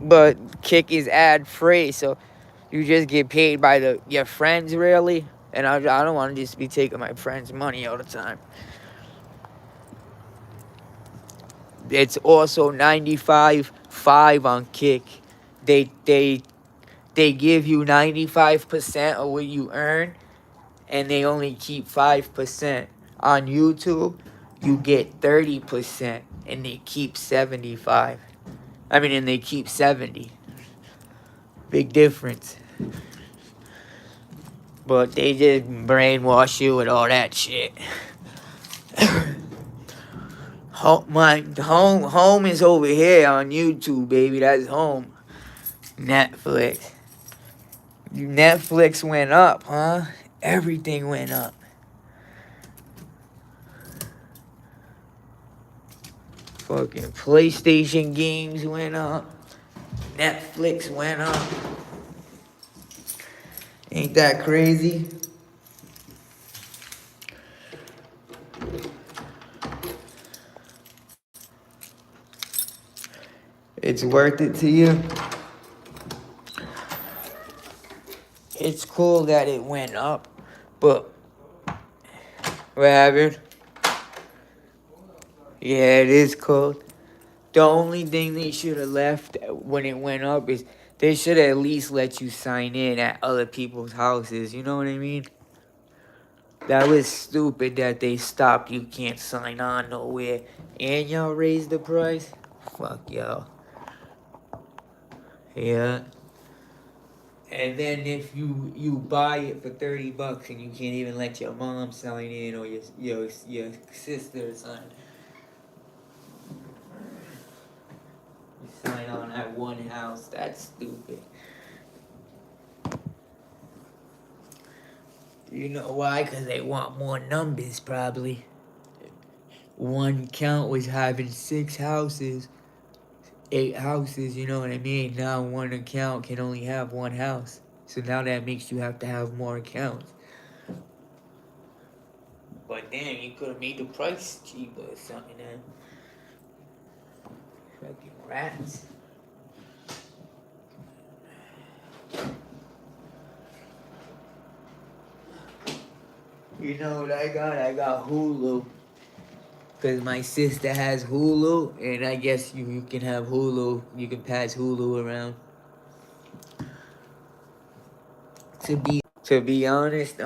But Kick is ad free, so you just get paid by your friends, really. And I don't want to just be taking my friends' money all the time. It's also 95.5 on Kick. They give you 95% of what you earn, and they only keep 5%. On YouTube, you get 30%, and they keep 75. And they keep 70. Big difference. But they just brainwash you with all that shit. Home is over here on YouTube, baby. That's home. Netflix. Netflix went up, huh? Everything went up. Fucking PlayStation games went up. Netflix went up. Ain't that crazy? It's worth it to you? It's cool that it went up, but what happened? Yeah, it is cool. The only thing they should have left when it went up is they should at least let you sign in at other people's houses. You know what I mean? That was stupid that they stopped. You can't sign on nowhere. And y'all raised the price? Fuck y'all. Yeah. And then if you buy it for $30 and you can't even let your mom sign in or your sister sign. You sign on at one house. That's stupid. You know why? Because they want more numbers, probably. One count was having 6 houses, 8 houses, you know what I mean? Now one account can only have one house. So now that makes you have to have more accounts. But damn, you could have made the price cheaper or something, man. Fucking rats. You know what I got? I got Hulu. Because my sister has Hulu, and I guess you can have Hulu. You can pass Hulu around. To be honest,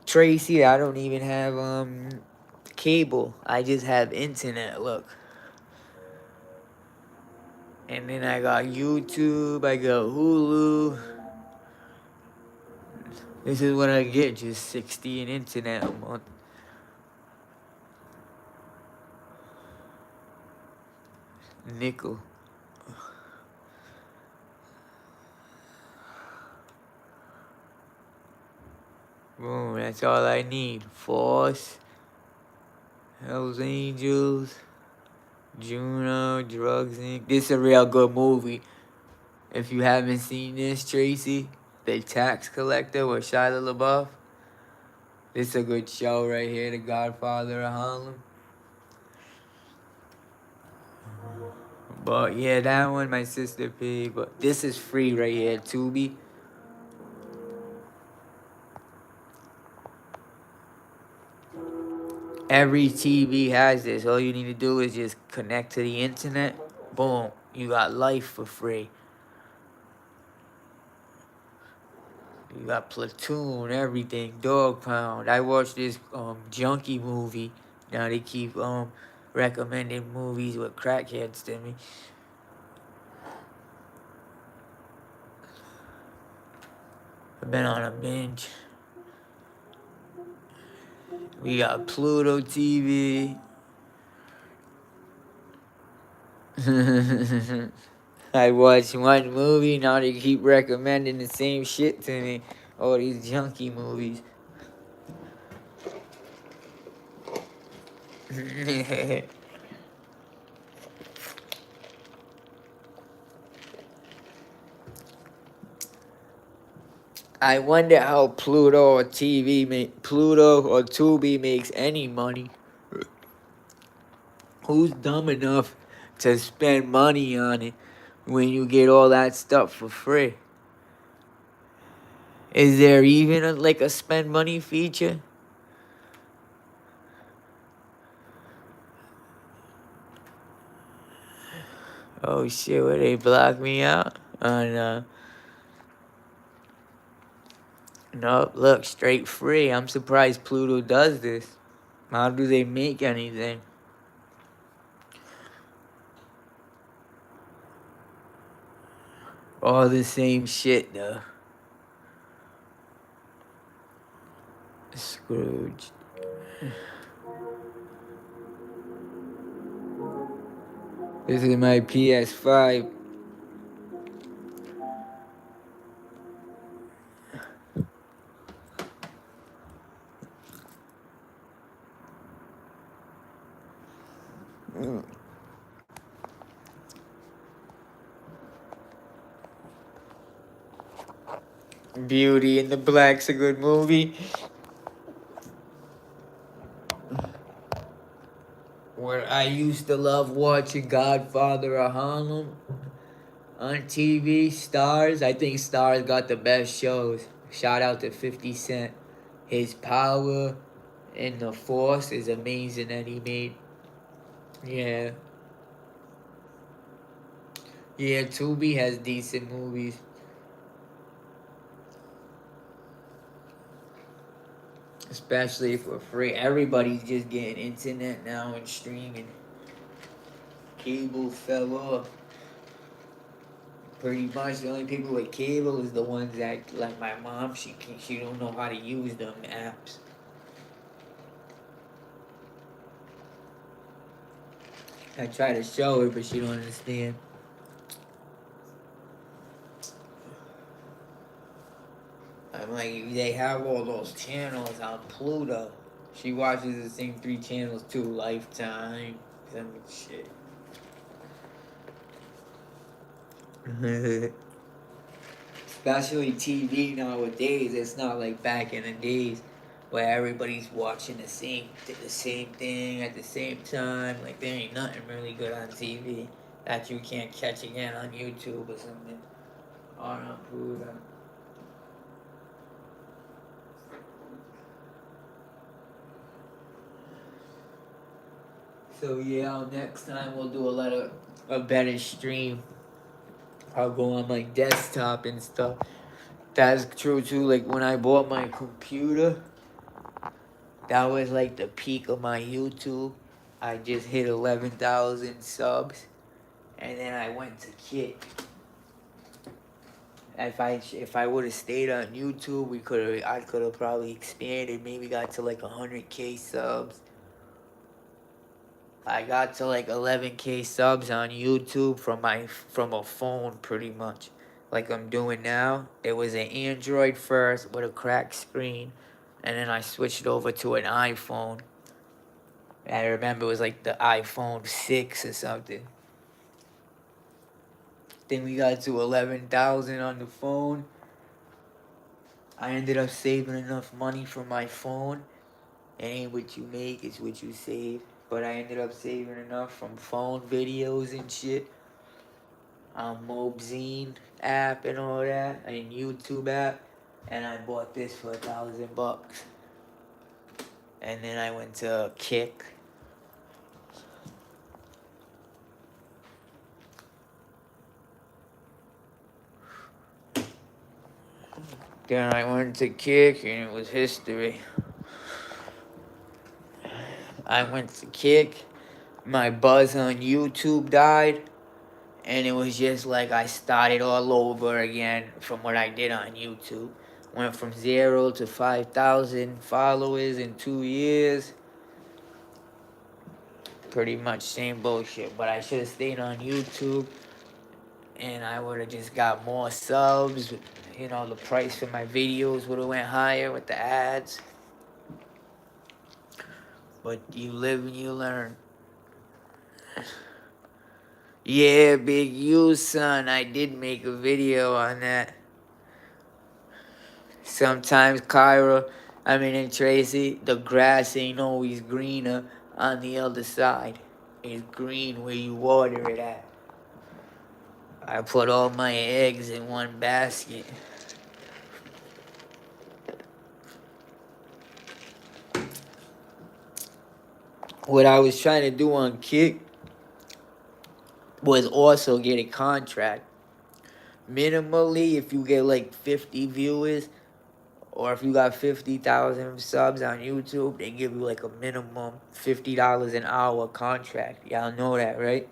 Tracy, I don't even have cable. I just have internet. Look. And then I got YouTube, I got Hulu. This is what I get, just 60 in internet a month. Nickel. Boom, that's all I need. Force, Hells Angels, Juno, Drugs Inc. This is a real good movie. If you haven't seen this, Tracy, The Tax Collector with Shia LaBeouf. This is a good show right here, The Godfather of Harlem. But yeah, that one my sister paid. But this is free right here, Tubi. Every TV has this. All you need to do is just connect to the internet. Boom, you got Life for free. You got Platoon, everything, Dog Pound. I watched this junkie movie. Now they keep recommending movies with crackheads to me. I've been on a binge. We got Pluto TV. I watched one movie, now they keep recommending the same shit to me. All these junkie movies. I wonder how Pluto or Tubi makes any money. Who's dumb enough to spend money on it when you get all that stuff for free? Is there even a spend money feature? Oh shit, where they block me out? Oh no. Nope, look, straight free. I'm surprised Pluto does this. How do they make anything? All the same shit though. Scrooge. This is my PS5. Beauty and the Black's a good movie. Where I used to love watching Godfather of Harlem on TV. Stars. I think Stars got the best shows. Shout out to 50 Cent. His power and the force is amazing that he made. Yeah. Yeah, Tubi has decent movies. Especially for free. Everybody's just getting internet now and streaming. Cable fell off. Pretty much the only people with cable is the ones that, like my mom, she don't know how to use them apps. I try to show her, but she don't understand. I'm like, they have all those channels on Pluto. She watches the same 3 channels too, Lifetime, some shit. Especially TV nowadays, it's not like back in the days where everybody's watching the same thing at the same time. Like there ain't nothing really good on TV that you can't catch again on YouTube or something or on Pluto. So yeah, next time we'll do a better stream. I'll go on my desktop and stuff. That's true too. Like when I bought my computer, that was like the peak of my YouTube. I just hit 11,000 subs, and then I went to Kit. If I would have stayed on YouTube, I could have probably expanded. Maybe got to like 100K subs. I got to like 11K subs on YouTube from a phone, pretty much, like I'm doing now. It was an Android first with a cracked screen. And then I switched over to an iPhone. I remember it was like the iPhone 6 or something. Then we got to 11,000 on the phone. I ended up saving enough money for my phone. It ain't what you make, it's what you save. But I ended up saving enough from phone videos and shit. On Mobzine app and all that. And YouTube app. And I bought this for $1,000. And then I went to Kick. Then I went to Kick and it was history. I went to Kick. My buzz on YouTube died. And it was just like I started all over again from what I did on YouTube. Went from 0 to 5,000 followers in 2 years. Pretty much same bullshit. But I should have stayed on YouTube. And I would have just got more subs. You know, the price for my videos would have went higher with the ads. But you live and you learn. Yeah, Big U, son. I did make a video on that. Sometimes, and Tracy, the grass ain't always greener on the other side. It's green where you water it at. I put all my eggs in one basket. What I was trying to do on Kick was also get a contract. Minimally, if you get like 50 viewers, or if you got 50,000 subs on YouTube, they give you like a minimum $50 an hour contract. Y'all know that, right?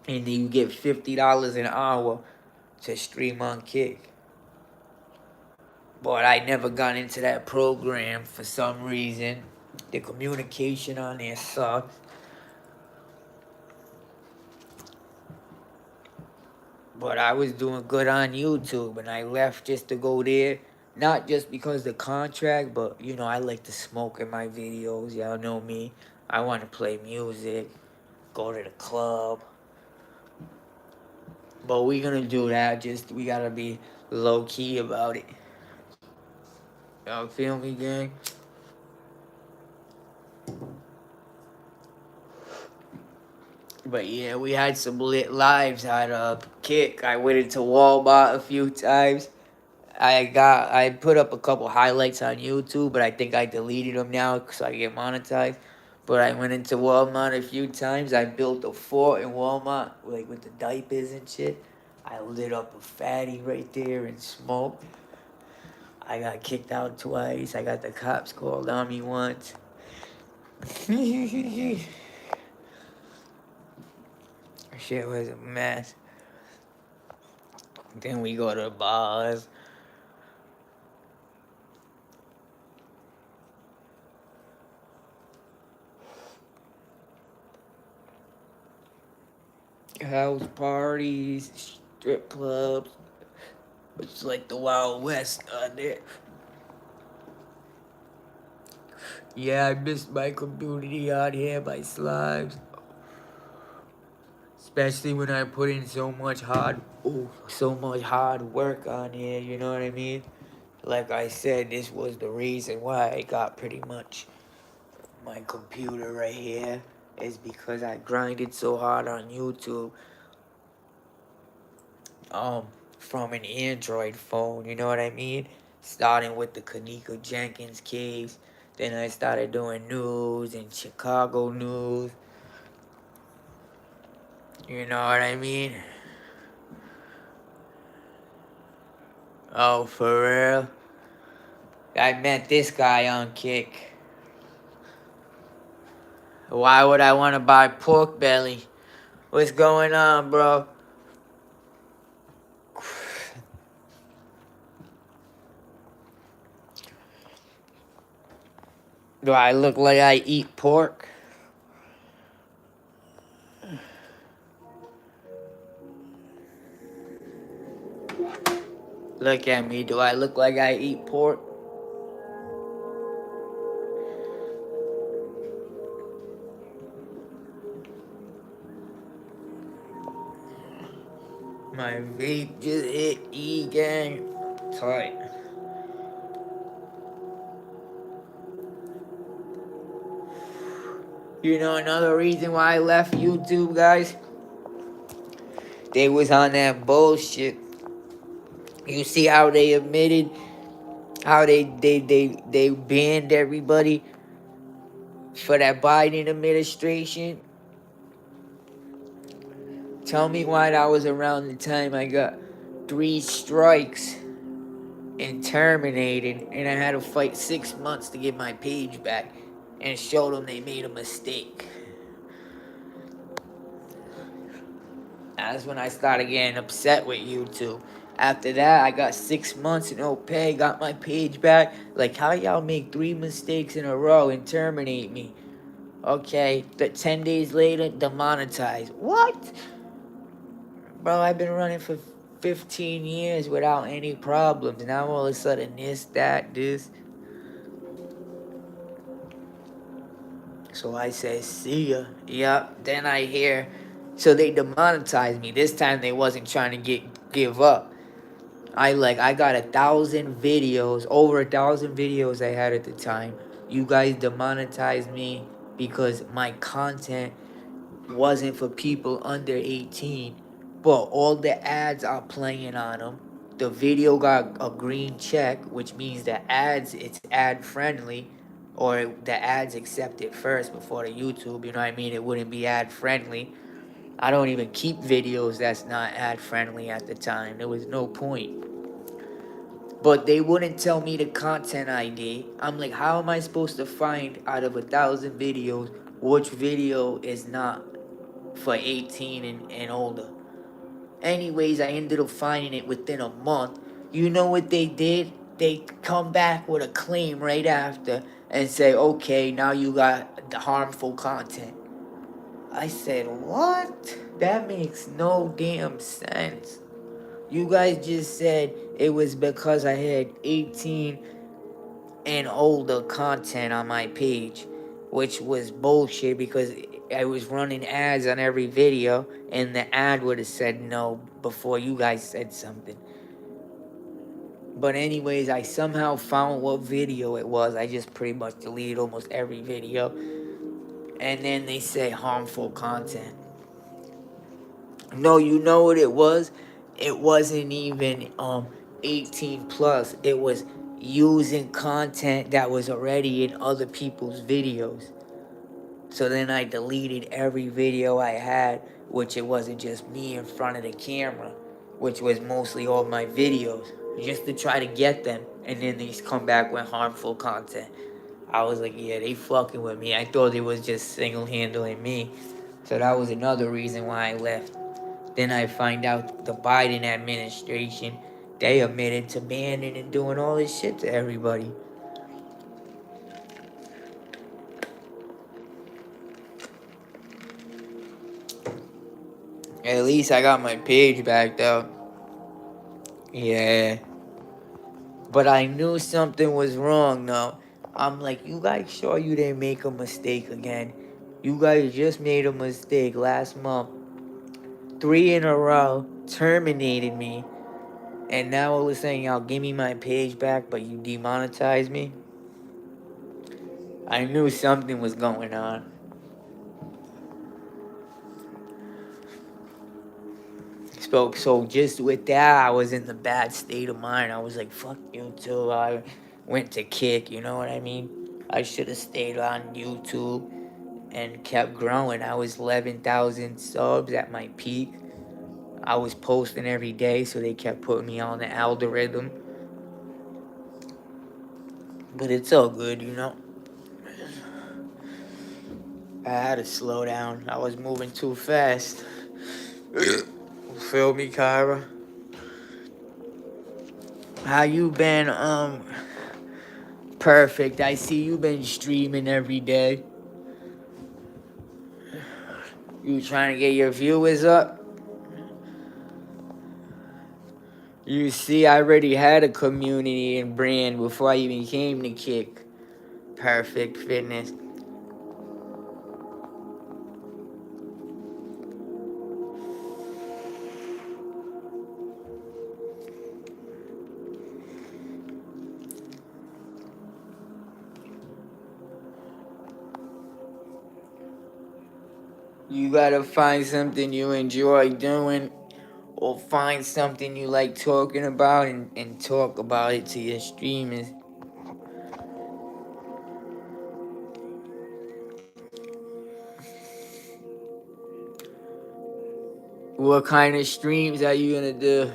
And then you get $50 an hour to stream on Kick. But I never got into that program for some reason. The communication on there sucked. But I was doing good on YouTube, and I left just to go there. Not just because of the contract, but, you know, I like to smoke in my videos. Y'all know me. I want to play music, go to the club. But we gonna do that. Just, we gotta be low-key about it. Y'all feel me, gang? But yeah, we had some lit lives out of Kick. I went into Walmart a few times. I put up a couple highlights on YouTube, but I think I deleted them now so I get monetized. But I went into Walmart a few times. I built a fort in Walmart, like with the diapers and shit. I lit up a fatty right there and smoked. I got kicked out twice. I got the cops called on me once. Shit was a mess. Then we go to bars. House parties, strip clubs. It's like the Wild West out there. Yeah, I missed my community out here, my slimes. Especially when I put in so much hard work on here, you know what I mean? Like I said, this was the reason why I got pretty much my computer right here, is because I grinded so hard on YouTube. From an Android phone, you know what I mean? Starting with the Kanika Jenkins case. Then I started doing news and Chicago news. You know what I mean? Oh, for real? I met this guy on Kick. Why would I want to buy pork belly? What's going on, bro? Do I look like I eat pork? Look at me. Do I look like I eat pork? My vape just hit E gang. Tight. You know another reason why I left YouTube, guys? They was on that bullshit. You see how they admitted how they banned everybody for that Biden administration? Tell me why that was around the time I got 3 strikes and terminated, and I had to fight 6 months to get my page back and show them they made a mistake. That's when I started getting upset with YouTube. After that, I got 6 months no pay, got my page back. Like, how y'all make 3 mistakes in a row and terminate me? Okay, 10 days later, demonetized. What? Bro, I've been running for 15 years without any problems. Now all of a sudden this, that, this. So I say, see ya. Yep. Then I hear, so they demonetized me. This time they wasn't trying to give up. I got 1,000 videos, over 1,000 videos I had at the time. You guys demonetized me because my content wasn't for people under 18, but all the ads are playing on them. The video got a green check, which means the ads, it's ad friendly, or the ads accept it first before the YouTube, you know what I mean? It wouldn't be ad friendly. I don't even keep videos that's not ad friendly at the time. There was no point. But they wouldn't tell me the content ID. I'm like, how am I supposed to find out of 1,000 videos which video is not for 18 and older? Anyways, I ended up finding it within a month. You know what they did? They come back with a claim right after and say, okay, now you got the harmful content. I said, what? That makes no damn sense. You guys just said it was because I had 18 and older content on my page, which was bullshit because I was running ads on every video and the ad would have said no before you guys said something. But anyways, I somehow found what video it was. I just pretty much deleted almost every video. And then they say harmful content. No, you know what it was? It wasn't even 18 plus. It was using content that was already in other people's videos. So then I deleted every video I had, which it wasn't just me in front of the camera, which was mostly all my videos, just to try to get them. And then they come back with harmful content. I was like, yeah, they fucking with me. I thought it was just single-handling me. So that was another reason why I left. Then I find out the Biden administration, they admitted to banning and doing all this shit to everybody. At least I got my page back though. Yeah. But I knew something was wrong though. I'm like, you guys sure you didn't make a mistake again? You guys just made a mistake last month. 3 in a row, terminated me. And now all of a sudden y'all give me my page back, but you demonetized me? I knew something was going on. So just with that, I was in the bad state of mind. I was like, fuck YouTube. I went to kick, you know what I mean? I should have stayed on YouTube and kept growing. I was 11,000 subs at my peak. I was posting every day, so they kept putting me on the algorithm. But it's all good, you know? I had to slow down. I was moving too fast. Feel me, Kyra? How you been, Perfect. I see you been streaming every day. You trying to get your viewers up? You see, I already had a community and brand before I even came to Kick. Perfect Fitness. You gotta find something you enjoy doing, or find something you like talking about, and talk about it to your streamers. What kind of streams are you gonna do?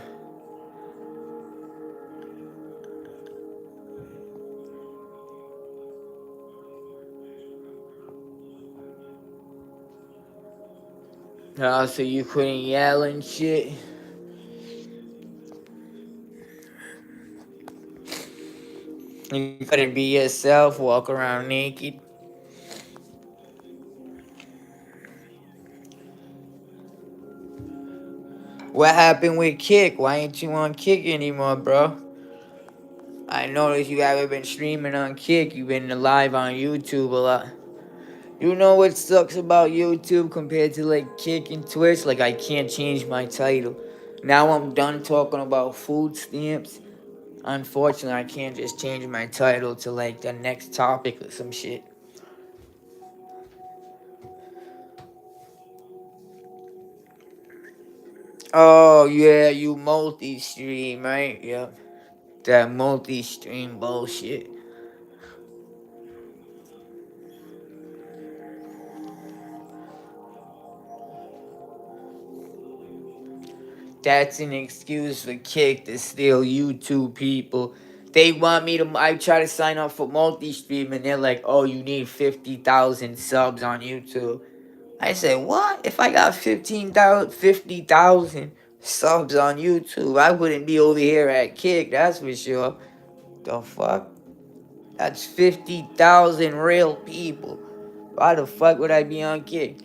So you couldn't yell and shit? You couldn't be yourself, walk around naked? What happened with Kick? Why ain't you on Kick anymore, bro? I noticed you haven't been streaming on Kick. You've been live on YouTube a lot. You know what sucks about YouTube compared to like Kick and Twitch? Like, I can't change my title. Now I'm done talking about food stamps. Unfortunately, I can't just change my title to like the next topic or some shit. Oh yeah, you multi-stream, right? Yep. That multi-stream bullshit. That's an excuse for Kick to steal YouTube people. They want me to. I try to sign up for multi-stream, and they're like, "Oh, you need 50,000 subs on YouTube." I said, "What? If I got 50,000 subs on YouTube, I wouldn't be over here at Kick. That's for sure." The fuck? That's 50,000 real people. Why the fuck would I be on Kick?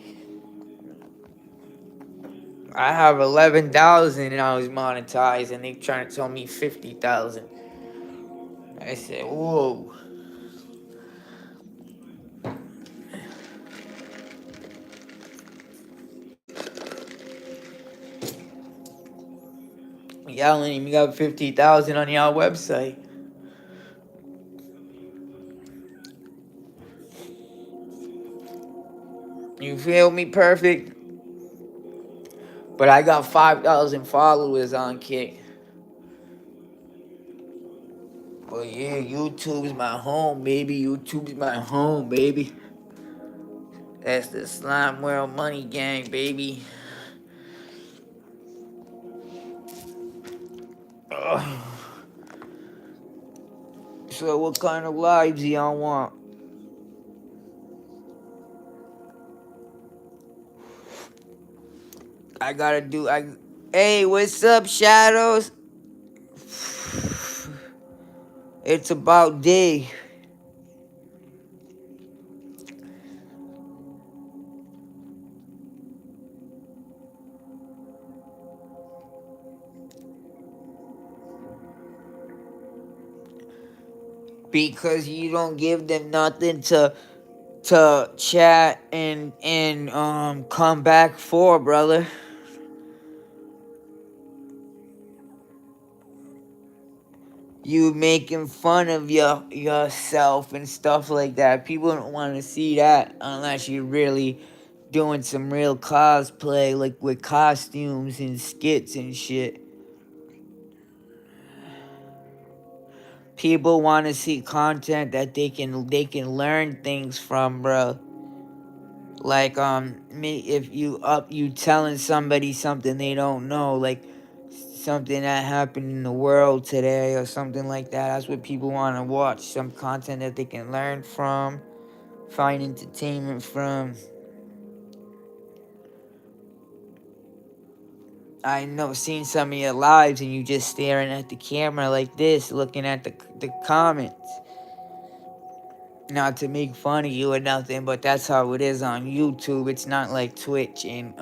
I have 11,000 and I was monetized, and they trying to tell me 50,000. I said, whoa. Y'all ain't even got 50,000 on y'all website. You feel me? Perfect. But I got 5,000 followers on Kick. But yeah, YouTube's my home, baby. YouTube's my home, baby. That's the Slime World Money Gang, baby. Ugh. So what kind of lives y'all want? I gotta do. Hey, what's up, Shadows? It's about day. Because you don't give them nothing to chat and come back for, brother. You making fun of yourself and stuff like that. People don't want to see that unless you're really doing some real cosplay, like with costumes and skits and shit. People want to see content that they can learn things from, bro. Like me, if you telling somebody something they don't know, like something that happened in the world today or something like that. That's what people want to watch. Some content that they can learn from, find entertainment from. I know, seeing some of your lives and you just staring at the camera like this, looking at the comments. Not to make fun of you or nothing, but that's how it is on YouTube. It's not like Twitch and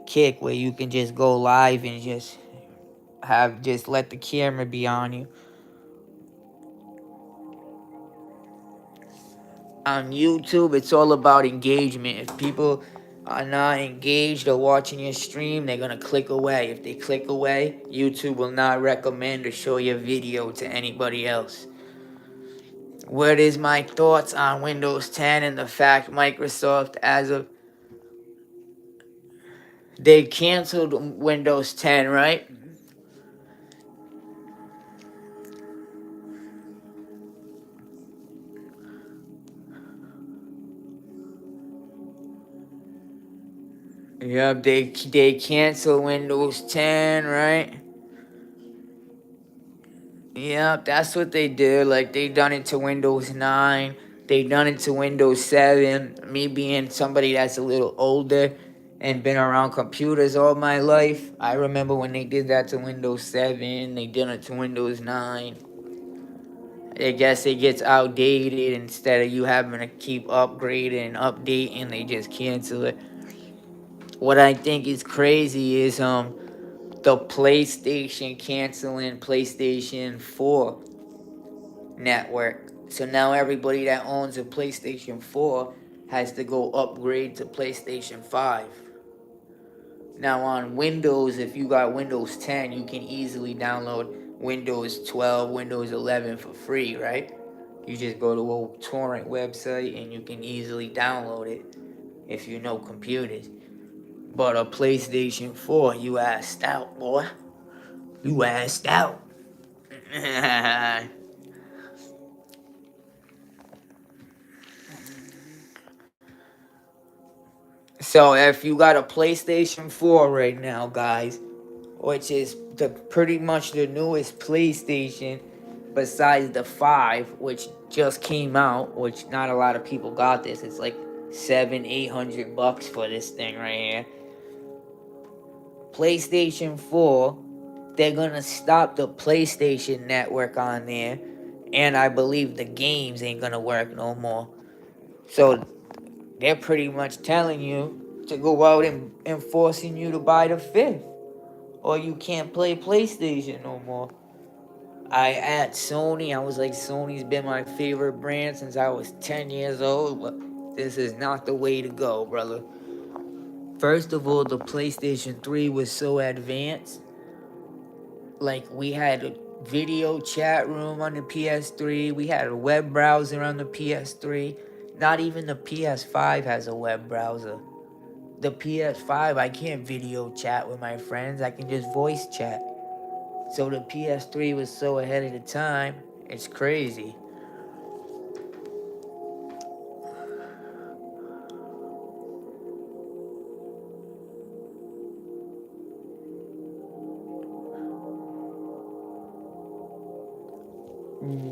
Kick where you can just go live and just let the camera be on you. On YouTube, it's all about engagement. If people are not engaged or watching your stream, they're gonna click away. If they click away, YouTube will not recommend or show your video to anybody else. What is my thoughts on Windows 10 and the fact Microsoft, as of They canceled Windows 10, right? Yep, they canceled Windows 10, right? Yep, that's what they did. Like, they done it to Windows 9. They done it to Windows 7. Me being somebody that's a little older and been around computers all my life, I remember when they did that to Windows 7. They did it to Windows 9. I guess it gets outdated. Instead of you having to keep upgrading and updating, they just cancel it. What I think is crazy is the PlayStation canceling PlayStation 4 network. So now everybody that owns a PlayStation 4 has to go upgrade to PlayStation 5. Now on Windows, if you got Windows 10, you can easily download Windows 12, Windows 11 for free, right? You just go to a torrent website and you can easily download it if you know computers. But a PlayStation 4, you asked out, boy. You asked out. So if you got a PlayStation 4 right now, guys, which is the pretty much the newest PlayStation besides the 5, which just came out, which not a lot of people got this. It's like $700-800 for this thing right here. PlayStation 4, they're gonna stop the PlayStation network on there, and I believe the games ain't gonna work no more. So they're pretty much telling you to go out and forcing you to buy the 5th, or you can't play PlayStation no more. I at Sony, I was like, Sony's been my favorite brand since I was 10 years old, but this is not the way to go, brother. First of all, the PlayStation 3 was so advanced. Like, we had a video chat room on the PS3, we had a web browser on the PS3. Not even the PS5 has a web browser. The PS5, I can't video chat with my friends, I can just voice chat. So the PS3 was so ahead of the time, it's crazy.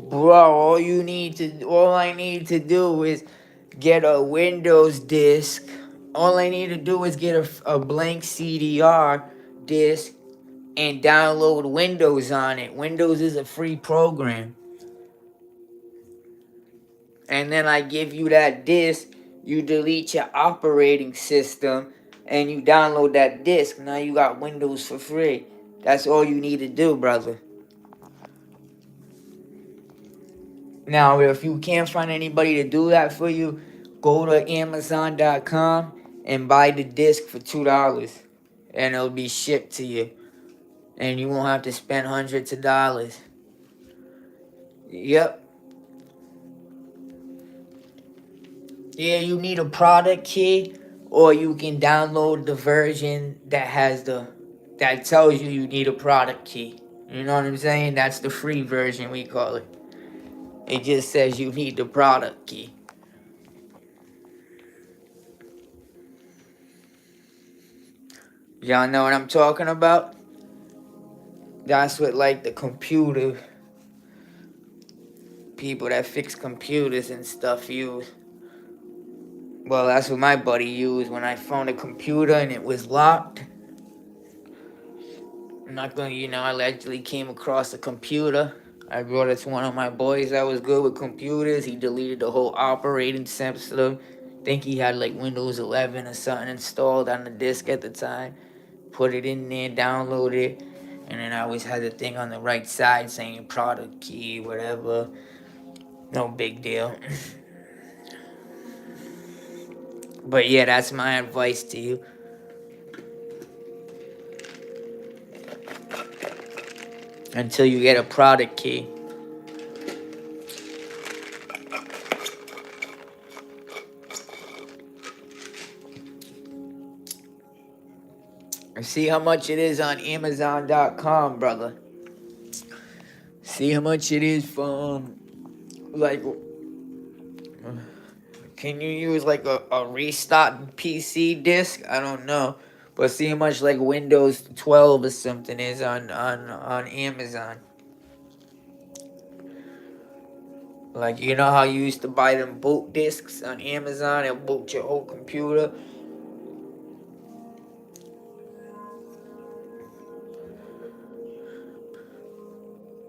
Bro, all I need to do is get a Windows disk. All I need to do is get a blank CDR disk and download Windows on it. Windows is a free program. And then I give you that disk, you delete your operating system, and you download that disk. Now you got Windows for free. That's all you need to do, brother. Now, if you can't find anybody to do that for you, go to Amazon.com and buy the disc for $2. And it'll be shipped to you. And you won't have to spend hundreds of dollars. Yep. Yeah, you need a product key, or you can download the version that tells you need a product key. You know what I'm saying? That's the free version, we call it. It just says you need the product key. Y'all know what I'm talking about? That's what, like, the computer people that fix computers and stuff use. Well, that's what my buddy used when I found a computer and it was locked. I'm not gonna, I allegedly came across a computer. I brought it to one of my boys that was good with computers. He deleted the whole operating system. Think he had like Windows 11 or something installed on the disk at the time. Put it in there, download it, and then I always had the thing on the right side saying product key, whatever. No big deal. But yeah, that's my advice to you. Until you get a product key. See how much it is on Amazon.com, brother. See how much it is from, like, can you use like a restart PC disk? I don't know. But see how much like Windows 12 or something is on Amazon. Like, you know how you used to buy them boot discs on Amazon and boot your whole computer?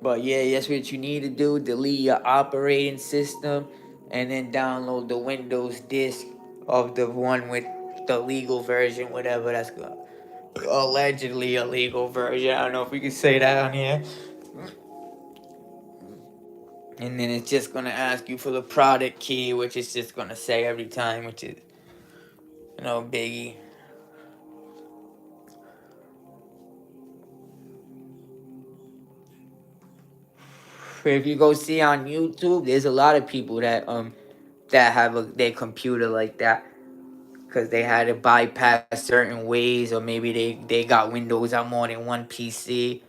But yeah, that's what you need to do. Delete your operating system and then download the Windows disk of the one with the legal version, whatever that's called. Allegedly a legal version. I don't know if we can say that on here. And then it's just gonna ask you for the product key, which is just gonna say every time, which is biggie. If you go see on YouTube, there's a lot of people that have their computer like that because they had to bypass certain ways, or maybe they got Windows on more than one PC.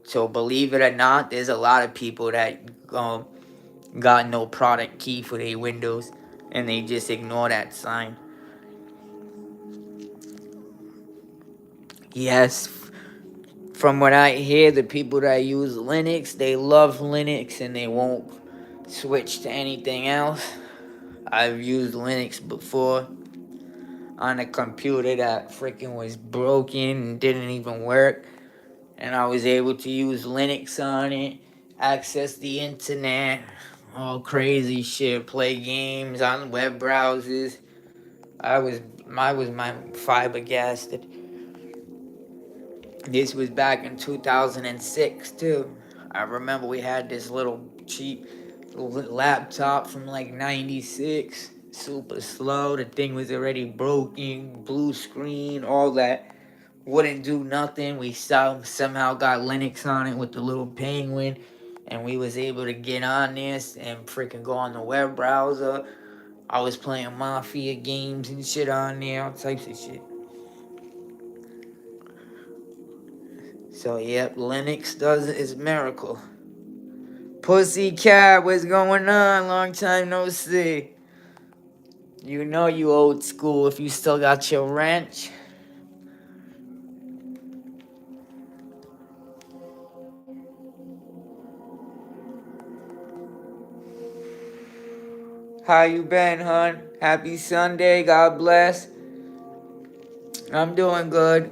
So believe it or not, there's a lot of people that got no product key for their Windows, and they just ignore that sign. Yes, from what I hear, the people that use Linux, they love Linux and they won't switch to anything else. I've used Linux before on a computer that freaking was broken and didn't even work. And I was able to use Linux on it, access the internet, all crazy shit, play games on web browsers. I was my flabbergasted. This was back in 2006 too. I remember we had this little cheap laptop from like 96, super slow. The thing was already broken, blue screen, all that. Wouldn't do nothing. We somehow got Linux on it with the little penguin, and we was able to get on this and freaking go on the web browser. I was playing Mafia games and shit on there, all types of shit. So yep, Linux does its miracle. Pussycat, what's going on? Long time no see. You know you old school if you still got your wrench. How you been, hon? Happy Sunday, God bless. I'm doing good.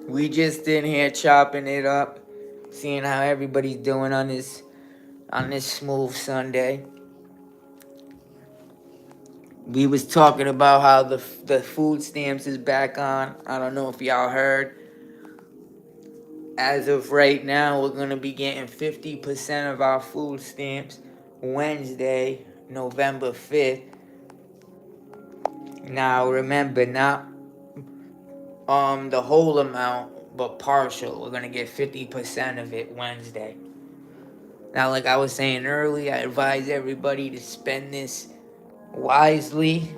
We just in here chopping it up, seeing how everybody's doing on this smooth Sunday. We was talking about how the food stamps is back on. I don't know if y'all heard. As of right now, we're gonna be getting 50% of our food stamps Wednesday, November 5th. Now remember, not the whole amount, but partial. We're gonna get 50% of it Wednesday. Now, like I was saying earlier, I advise everybody to spend this wisely.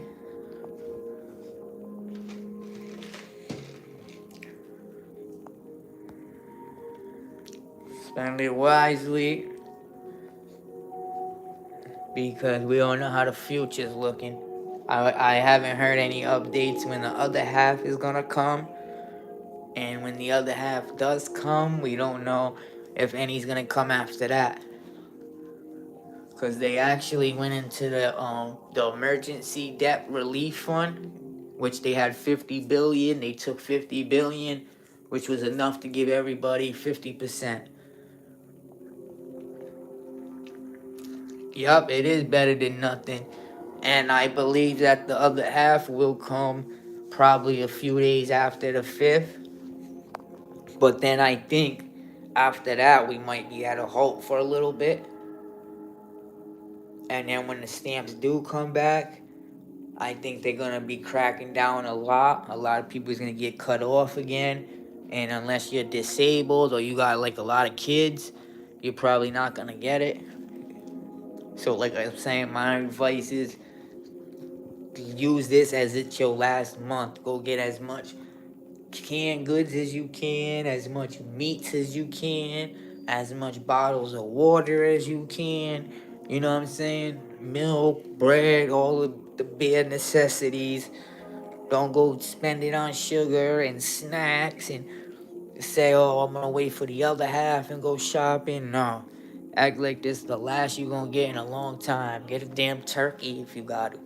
Spend it wisely because we don't know how the future's looking. I haven't heard any updates when the other half is gonna come. And when the other half does come, we don't know if any's gonna come after that. Because they actually went into the emergency debt relief fund, which they had 50 billion. They took 50 billion, which was enough to give everybody 50%. Yup, it is better than nothing. And I believe that the other half will come probably a few days after the 5th. But then I think after that we might be at a halt for a little bit. And then when the stamps do come back, I think they're going to be cracking down a lot. A lot of people is going to get cut off again. And unless you're disabled or you got like a lot of kids, you're probably not going to get it. So like I'm saying, my advice is use this as it's your last month. Go get as much canned goods as you can, as much meats as you can, as much bottles of water as you can. You know what I'm saying? Milk, bread, all of the bare necessities. Don't go spend it on sugar and snacks and say, oh, I'm gonna wait for the other half and go shopping. No. Act like this the last you gonna get in a long time. Get a damn turkey if you got it.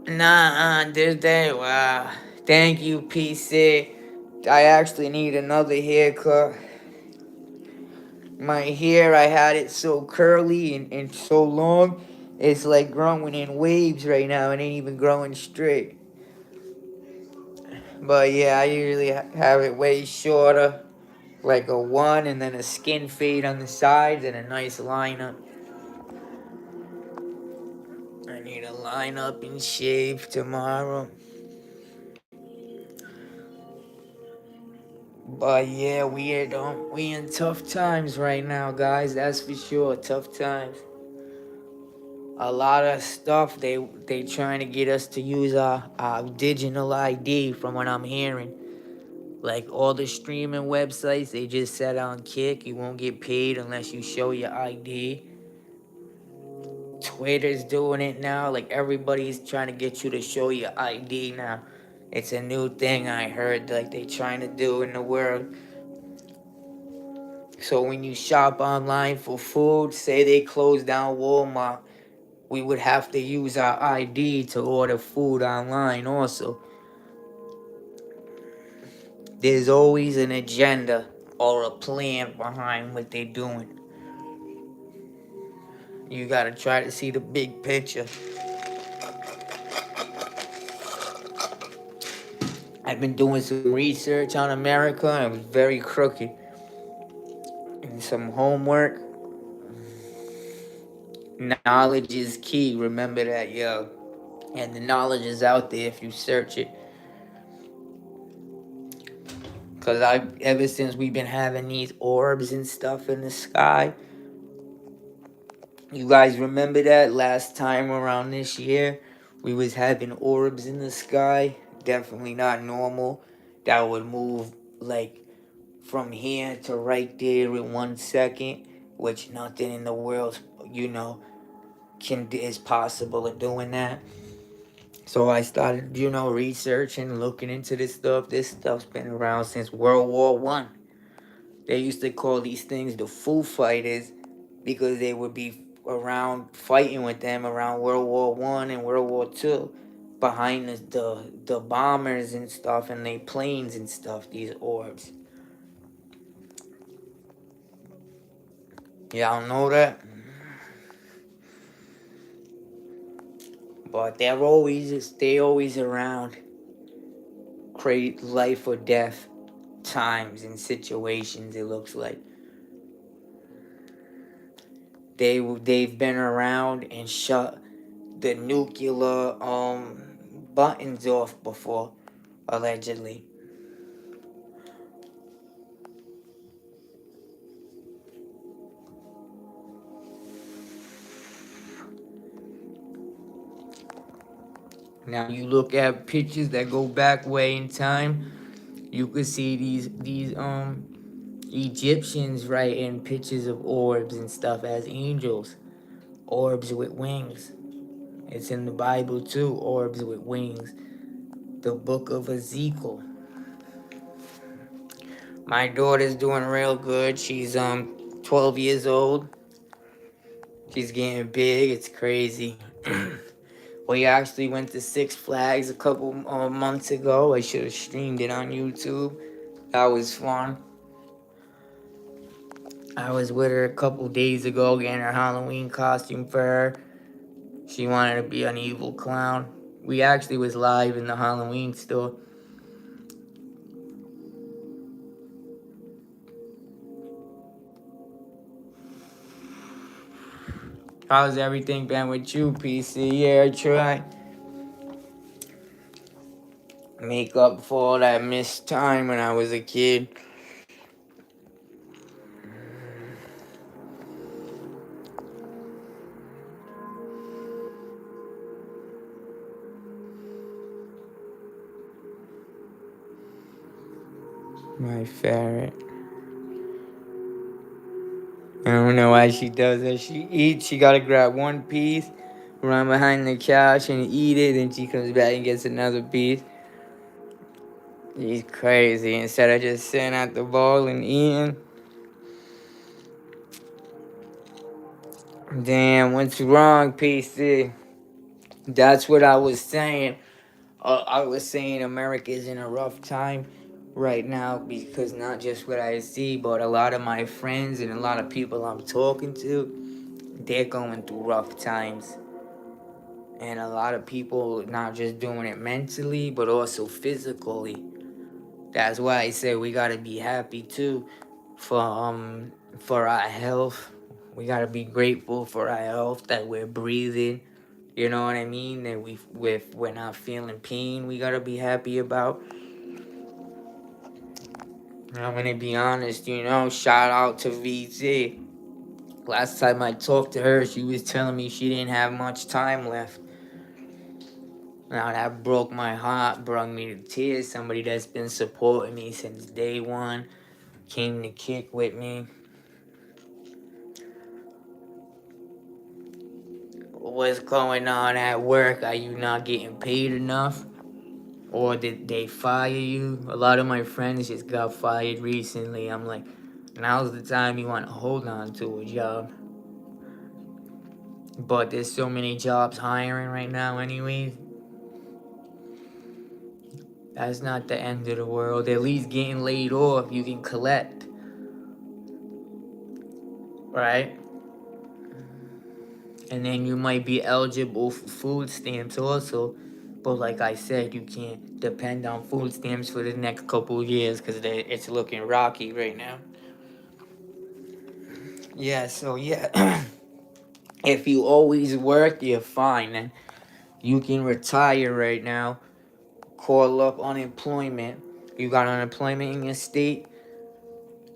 Nah, did they? Wow. Thank you, PC. I actually need another haircut. My hair, I had it so curly and so long, it's like growing in waves right now. It ain't even growing straight. But yeah, I usually have it way shorter, like a one, and then a skin fade on the sides and a nice lineup. I need to line up and shave tomorrow. But yeah, we in tough times right now, guys. That's for sure. Tough times. A lot of stuff they trying to get us to use our digital ID from what I'm hearing. Like all the streaming websites, they just set on kick. You won't get paid unless you show your ID. Twitter's doing it now. Like everybody's trying to get you to show your ID now. It's a new thing I heard like they trying to do in the world. So when you shop online for food, say they close down Walmart, we would have to use our ID to order food online also. There's always an agenda or a plan behind what they're doing. You gotta try to see the big picture. I've been doing some research on America and it was very crooked. And some homework. Knowledge is key. Remember that, yo. And the knowledge is out there if you search it. Cause ever since we've been having these orbs and stuff in the sky, you guys remember that last time around this year, we was having orbs in the sky. Definitely not normal. That would move like from here to right there in 1 second, which nothing in the world, is possible of doing that. So I started, researching, looking into this stuff. This stuff's been around since World War One. They used to call these things the Foo Fighters because they would be around fighting with them around World War One and World War Two, behind the bombers and stuff and they planes and stuff. These orbs. Y'all know that, but they always around. Create life or death times and situations. It looks like they've been around and shut the nuclear buttons off before, allegedly. Now you look at pictures that go back way in time, you could see these Egyptians writing pictures of orbs and stuff as angels, orbs with wings. It's in the Bible too, orbs with wings. The book of Ezekiel. My daughter's doing real good. She's 12 years old. She's getting big. It's crazy. We actually went to Six Flags a couple months ago. I should have streamed it on YouTube. That was fun. I was with her a couple days ago getting her Halloween costume for her. She wanted to be an evil clown. We actually was live in the Halloween store. How's everything been with you, PC? Yeah, I try. Make up for all that missed time when I was a kid. My ferret. I don't know why she does that. She eats, she gotta grab one piece, run behind the couch and eat it, then she comes back and gets another piece. She's crazy. Instead of just sitting at the bowl and eating. Damn, what's wrong, PC? That's what I was saying. I was saying America's in a rough time right now because not just what I see, but a lot of my friends and a lot of people I'm talking to, they're going through rough times. And a lot of people not just doing it mentally, but also physically. That's why I say we gotta be happy too for our health. We gotta be grateful for our health that we're breathing. You know what I mean? That we're not feeling pain. We gotta be happy about. I'm gonna be honest. Shout out to VZ. Last time I talked to her, she was telling me she didn't have much time left. Now that broke my heart, brought me to tears. Somebody that's been supporting me since day one came to kick with me. What's going on at work? Are you not getting paid enough? Or did they fire you? A lot of my friends just got fired recently. I'm like, now's the time you want to hold on to a job. But there's so many jobs hiring right now anyway. That's not the end of the world. At least getting laid off, you can collect. Right? And then you might be eligible for food stamps also. But like I said, you can't depend on food stamps for the next couple of years because it's looking rocky right now. Yeah, so yeah. If you always work, you're fine. And you can retire right now. Call up unemployment. You got unemployment in your state.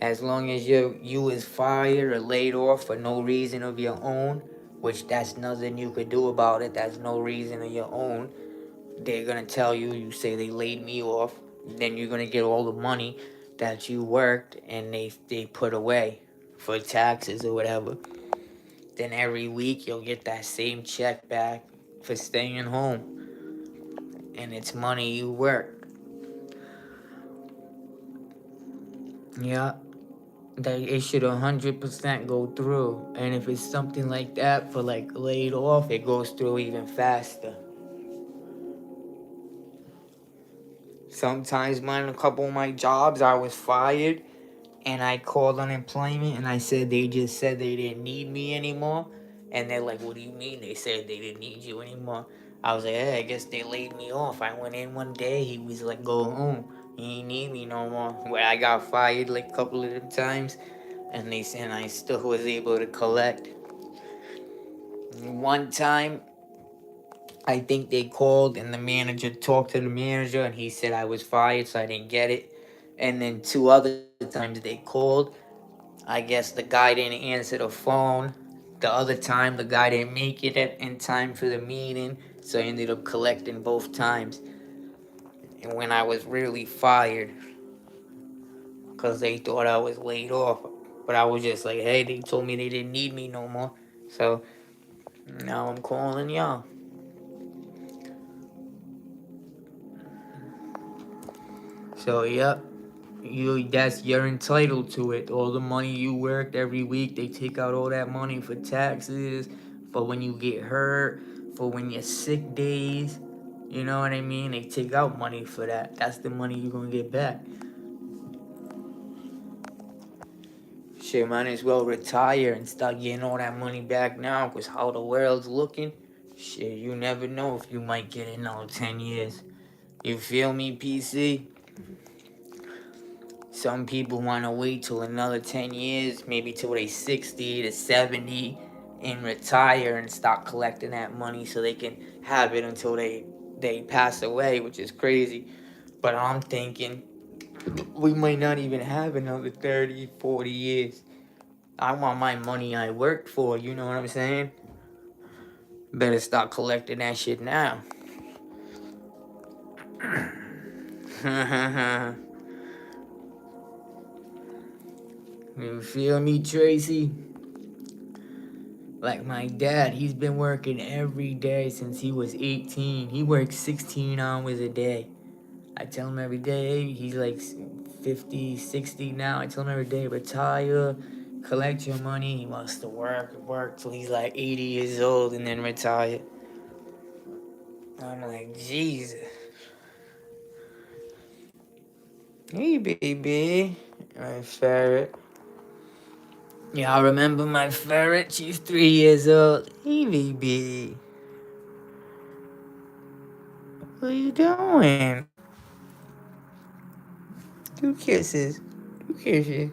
As long as you is fired or laid off for no reason of your own, which that's nothing you could do about it. That's no reason of your own. They're gonna tell you. You say they laid me off. Then you're gonna get all the money that you worked and they put away for taxes or whatever. Then every week you'll get that same check back for staying home. And it's money you work. Yeah. That it should 100% go through. And if it's something like that for like laid off, it goes through even faster. Sometimes a couple of my jobs, I was fired and I called unemployment and I said they just said they didn't need me anymore. And they're like, what do you mean they said they didn't need you anymore? I was like, hey, I guess they laid me off. I went in one day, he was like, go home. You ain't need me no more. Where I got fired like a couple of them times and they said I still was able to collect. One time, I think they called and the manager talked to the manager and he said I was fired, so I didn't get it. And then 2 other times they called. I guess the guy didn't answer the phone. The other time, the guy didn't make it in time for the meeting, so I ended up collecting both times. And when I was really fired, because they thought I was laid off. But I was just like, hey, they told me they didn't need me no more. So now I'm calling y'all. So, yep. You're entitled to it. All the money you worked every week, they take out all that money for taxes, for when you get hurt, for when you're sick days. You know what I mean? They take out money for that. That's the money you're gonna get back. Shit, might as well retire and start getting all that money back now, because how the world's looking, shit, you never know if you might get it in another 10 years. You feel me, PC? Some people want to wait till another 10 years, maybe till they 60 to 70, and retire and start collecting that money so they can have it until they pass away, which is crazy. But I'm thinking we might not even have another 30, 40 years. I want my money I worked for, you know what I'm saying? Better start collecting that shit now. You feel me, Tracy? Like my dad, he's been working every day since he was 18. He works 16 hours a day. I tell him every day, he's like 50, 60 now. I tell him every day, retire, collect your money. He wants to work till he's like 80 years old and then retire. I'm like, Jesus. Hey, baby. My ferret. Y'all remember my ferret? She's 3 years old. Hey, baby. What are you doing? Two kisses. Two kisses.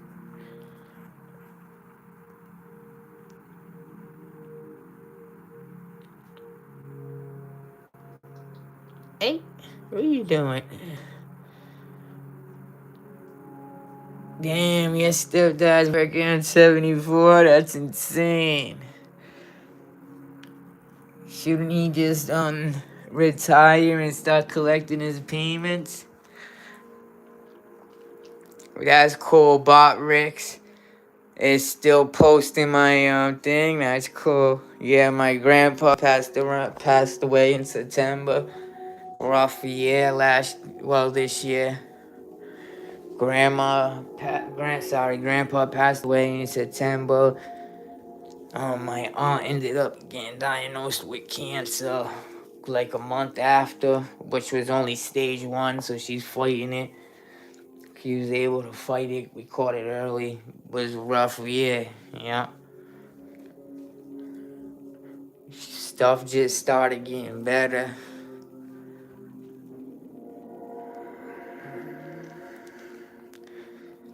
Hey, what are you doing? Damn, your stepdad's working on 74. That's insane. Shouldn't he just retire and start collecting his payments? That's cool. Bot Ricks is still posting my thing. That's cool. Yeah, my grandpa passed away in September. Rough year this year. Grandpa passed away in September. My aunt ended up getting diagnosed with cancer like a month after, which was only stage 1, so she's fighting it. She was able to fight it. We caught it early. It was a rough year, yeah. Stuff just started getting better.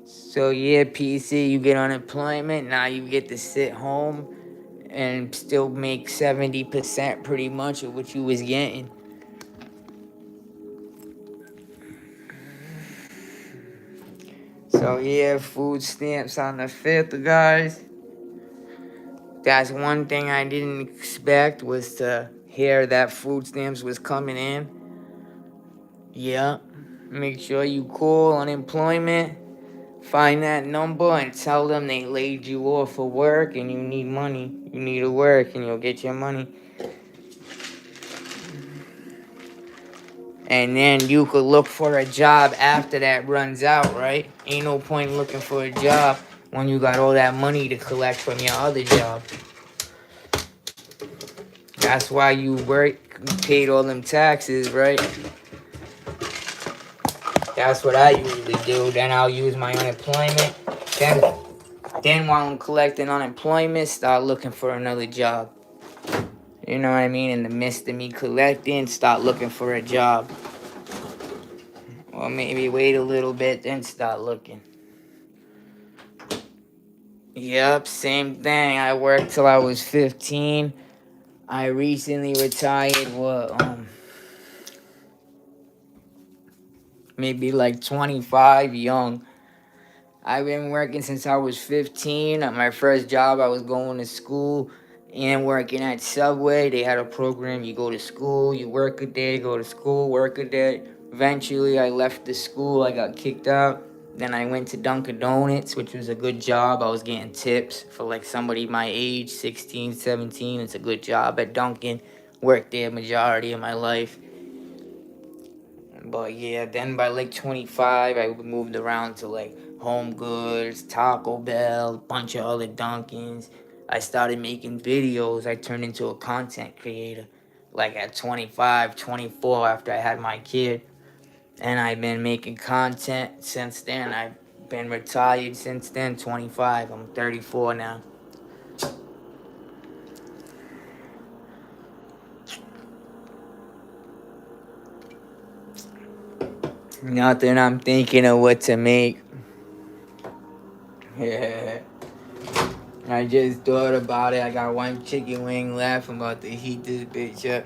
So yeah, PC, you get unemployment, now you get to sit home and still make 70% pretty much of what you was getting. So yeah, food stamps on the 5th, guys. That's one thing I didn't expect, was to hear that food stamps was coming in. Yeah, make sure you call unemployment, find that number and tell them they laid you off for work and you need money. You need to work and you'll get your money. And then you could look for a job after that runs out, right? Ain't no point looking for a job when you got all that money to collect from your other job. That's why you work, you paid all them taxes, right? That's what I usually do. Then I'll use my unemployment. Then while I'm collecting unemployment, start looking for another job. You know what I mean? In the midst of me collecting, start looking for a job. Or maybe wait a little bit, then start looking. Yep, same thing. I worked till I was 15. I recently retired, maybe like 25, young. I've been working since I was 15. At my first job, I was going to school and working at Subway. They had a program, you go to school, you work a day, go to school, work a day. Eventually, I left the school, I got kicked out. Then I went to Dunkin' Donuts, which was a good job. I was getting tips for like somebody my age, 16, 17. It's a good job at Dunkin'. Worked there majority of my life. But yeah, then by like 25, I moved around to like Home Goods, Taco Bell, a bunch of other Dunkins. I started making videos. I turned into a content creator like at 25, 24 after I had my kid. And I've been making content since then. I've been retired since then, 25. I'm 34 now. Nothing, I'm thinking of what to make. Yeah. I just thought about it. I got one chicken wing left. I'm about to heat this bitch up.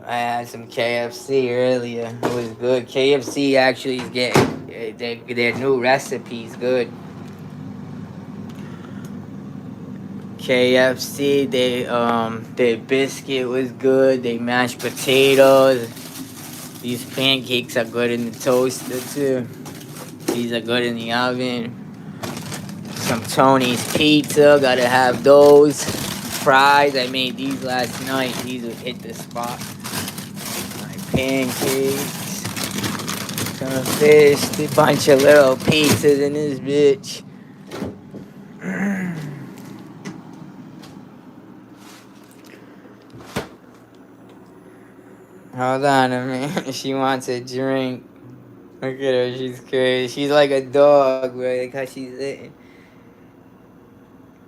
I had some KFC earlier. It was good. KFC actually is getting their new recipes good. KFC, their biscuit was good. They mashed potatoes. These pancakes are good in the toaster too. These are good in the oven. some Tony's pizza. Gotta have those. Fries. I made these last night. These would hit the spot. My pancakes. Some fish. A bunch of little pizzas in this bitch. Hold on a minute. She wants a drink. Look at her. She's crazy. She's like a dog, bro. Like how she's sitting.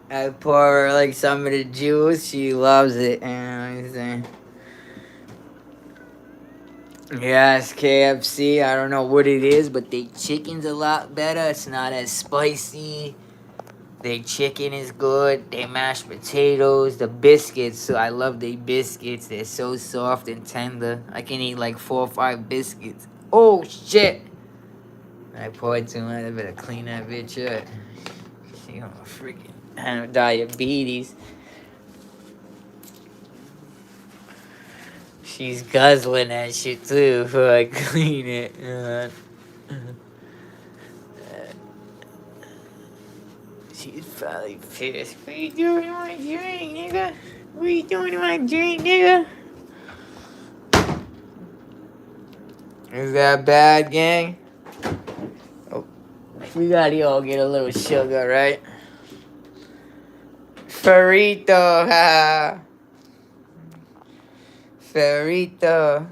I pour her like some of the juice. She loves it. You know what I'm saying? Yes, KFC. I don't know what it is, but the chicken's a lot better. It's not as spicy. Their chicken is good. Their mashed potatoes, the biscuits. So I love their biscuits. They're so soft and tender. I can eat like 4 or 5 biscuits. Oh shit! I poured too much. I better clean that bitch up. She gonna freaking have diabetes. She's guzzling that shit too before I clean it. She's probably pissed. What you doing to my drink, nigga? What you doing to my drink, nigga? Is that bad, gang? Oh, we gotta all get a little sugar, right? Ferrito, ha. Ferrito.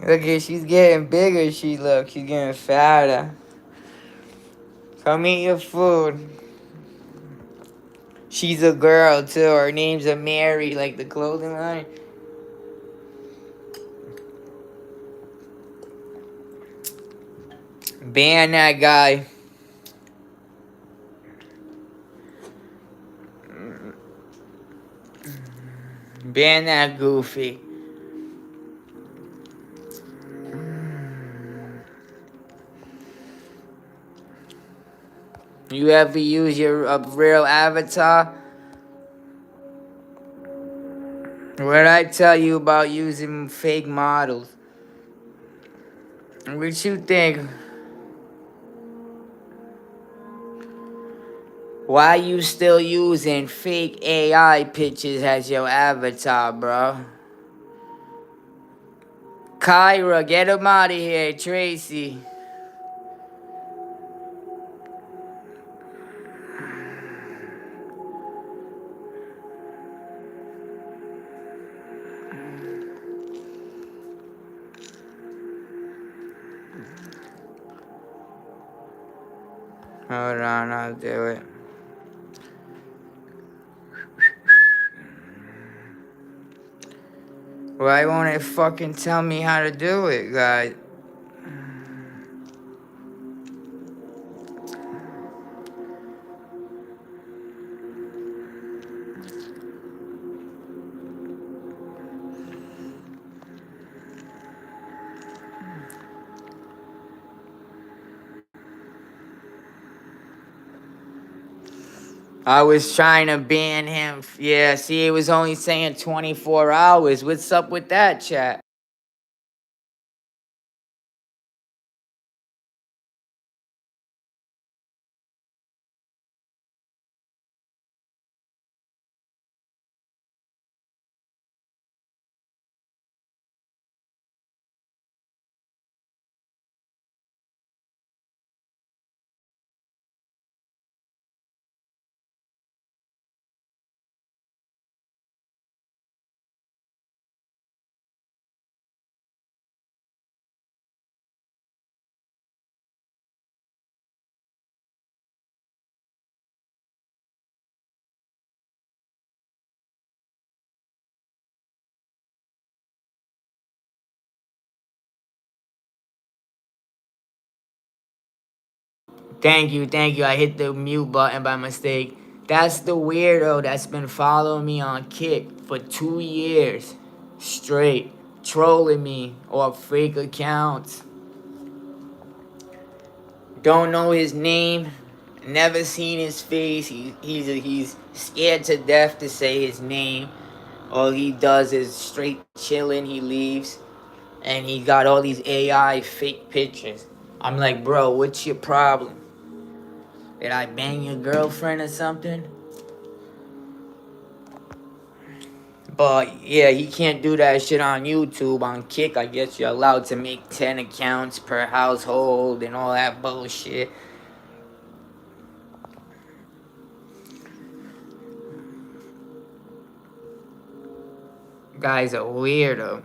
Look at, she's getting bigger. She's getting fatter. Come eat your food. She's a girl too. Her name's a Mary, like the clothing line. Ban that guy. Ban that goofy. You ever use your real avatar? What did I tell you about using fake models? What you think? Why you still using fake AI pictures as your avatar, bro? Kyra, get him out of here, Tracy. Hold on, I'll do it. Why won't it fucking tell me how to do it, guys? I was trying to ban him. Yeah, see, it was only saying 24 hours. What's up with that, chat? Thank you, thank you. I hit the mute button by mistake. That's the weirdo that's been following me on Kick for 2 years straight, trolling me off fake accounts. Don't know his name, never seen his face. He's scared to death to say his name. All he does is straight chilling. He leaves, and he got all these AI fake pictures. I'm like, bro, what's your problem? Did I bang your girlfriend or something? But yeah, he can't do that shit on YouTube. On Kick, I guess you're allowed to make 10 accounts per household and all that bullshit. Guy's a weirdo.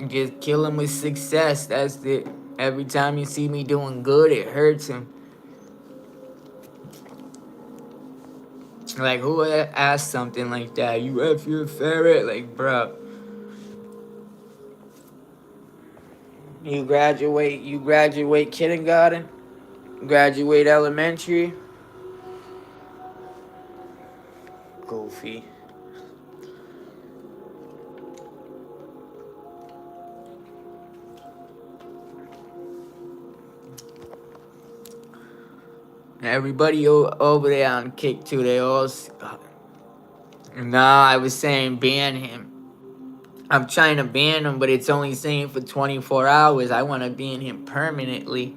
Just kill him with success. That's it. Every time you see me doing good, it hurts him. Like, who asked something like that? You F your ferret? Like, bro. You graduate kindergarten? Graduate elementary? Goofy. Everybody over there on Kick too, they all... Nah, I was saying ban him. I'm trying to ban him, but it's only saying for 24 hours. I want to ban him permanently.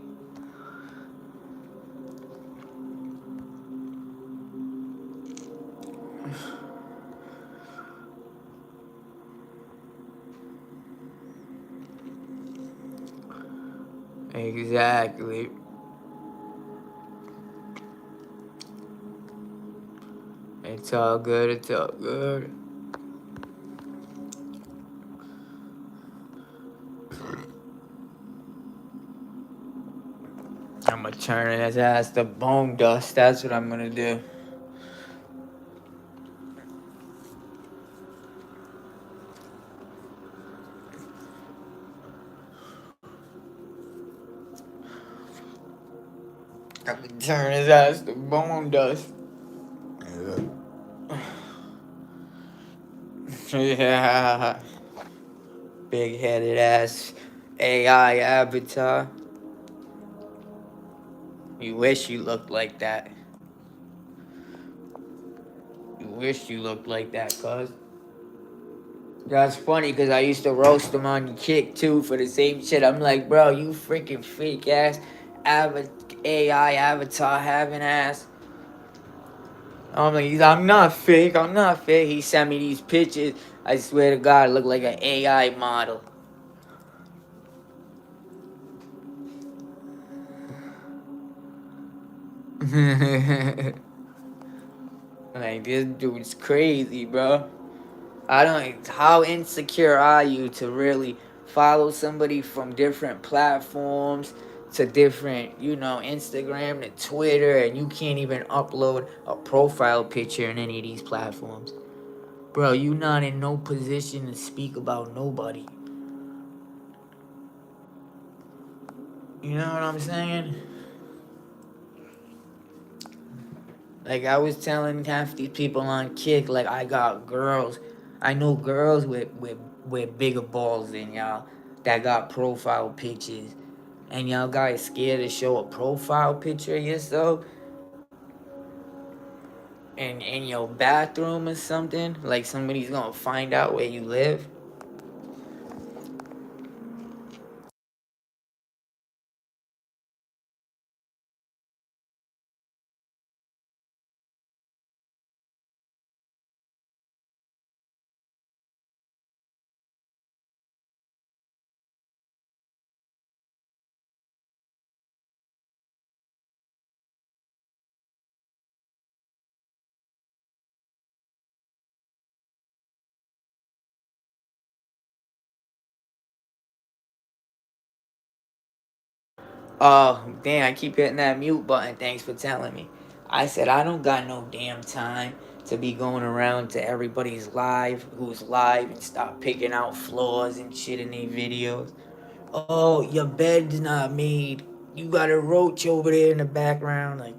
Exactly. It's all good. It's all good. I'm gonna turn his ass to bone dust. That's what I'm gonna do. I'm gonna turn his ass to bone dust. Yeah. Big headed ass AI avatar. You wish you looked like that. You wish you looked like that, cuz. That's funny because I used to roast him on Kick too for the same shit. I'm like, bro, you freaking fake ass AI avatar having ass. I'm like, I'm not fake. I'm not fake. He sent me these pictures. I swear to God, I look like an AI model. Like, this dude's crazy, bro. I don't. How insecure are you to really follow somebody from different platforms to different, Instagram to Twitter, and you can't even upload a profile picture in any of these platforms? Bro, you not in no position to speak about nobody. You know what I'm saying? Like, I was telling half these people on Kick, like, I got girls. I know girls with bigger balls than y'all that got profile pictures. And y'all guys scared to show a profile picture of yourself in your bathroom or something? Like, somebody's gonna find out where you live? Oh, damn, I keep hitting that mute button. Thanks for telling me. I said, I don't got no damn time to be going around to everybody's who's live, and start picking out flaws and shit in their videos. Oh, your bed's not made. You got a roach over there in the background. Like,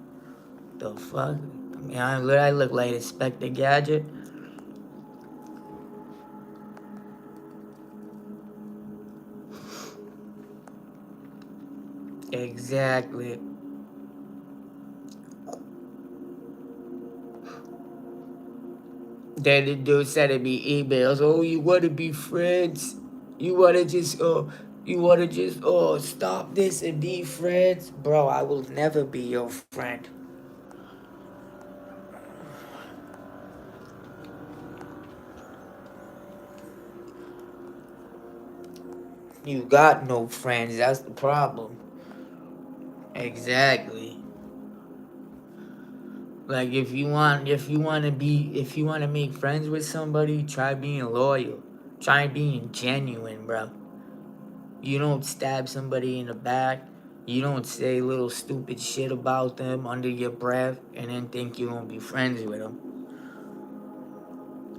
the fuck? I mean, I look like Inspector Gadget. Exactly. Then the dude said it'd be emails. Oh, you want to be friends? You wanna just stop this and be friends, bro? I will never be your friend. You got no friends. That's the problem. Exactly. Like if you want to make friends with somebody, try being loyal. Try being genuine, bro. You don't stab somebody in the back. You don't say little stupid shit about them under your breath and then think you're gonna be friends with them.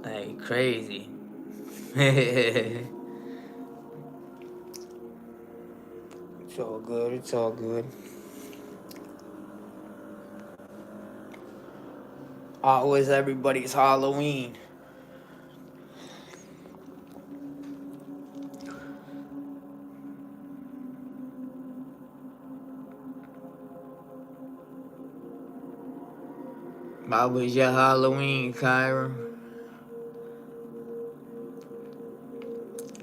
Like crazy. It's all good. It's all good. How was everybody's Halloween? How was your Halloween, Kyra?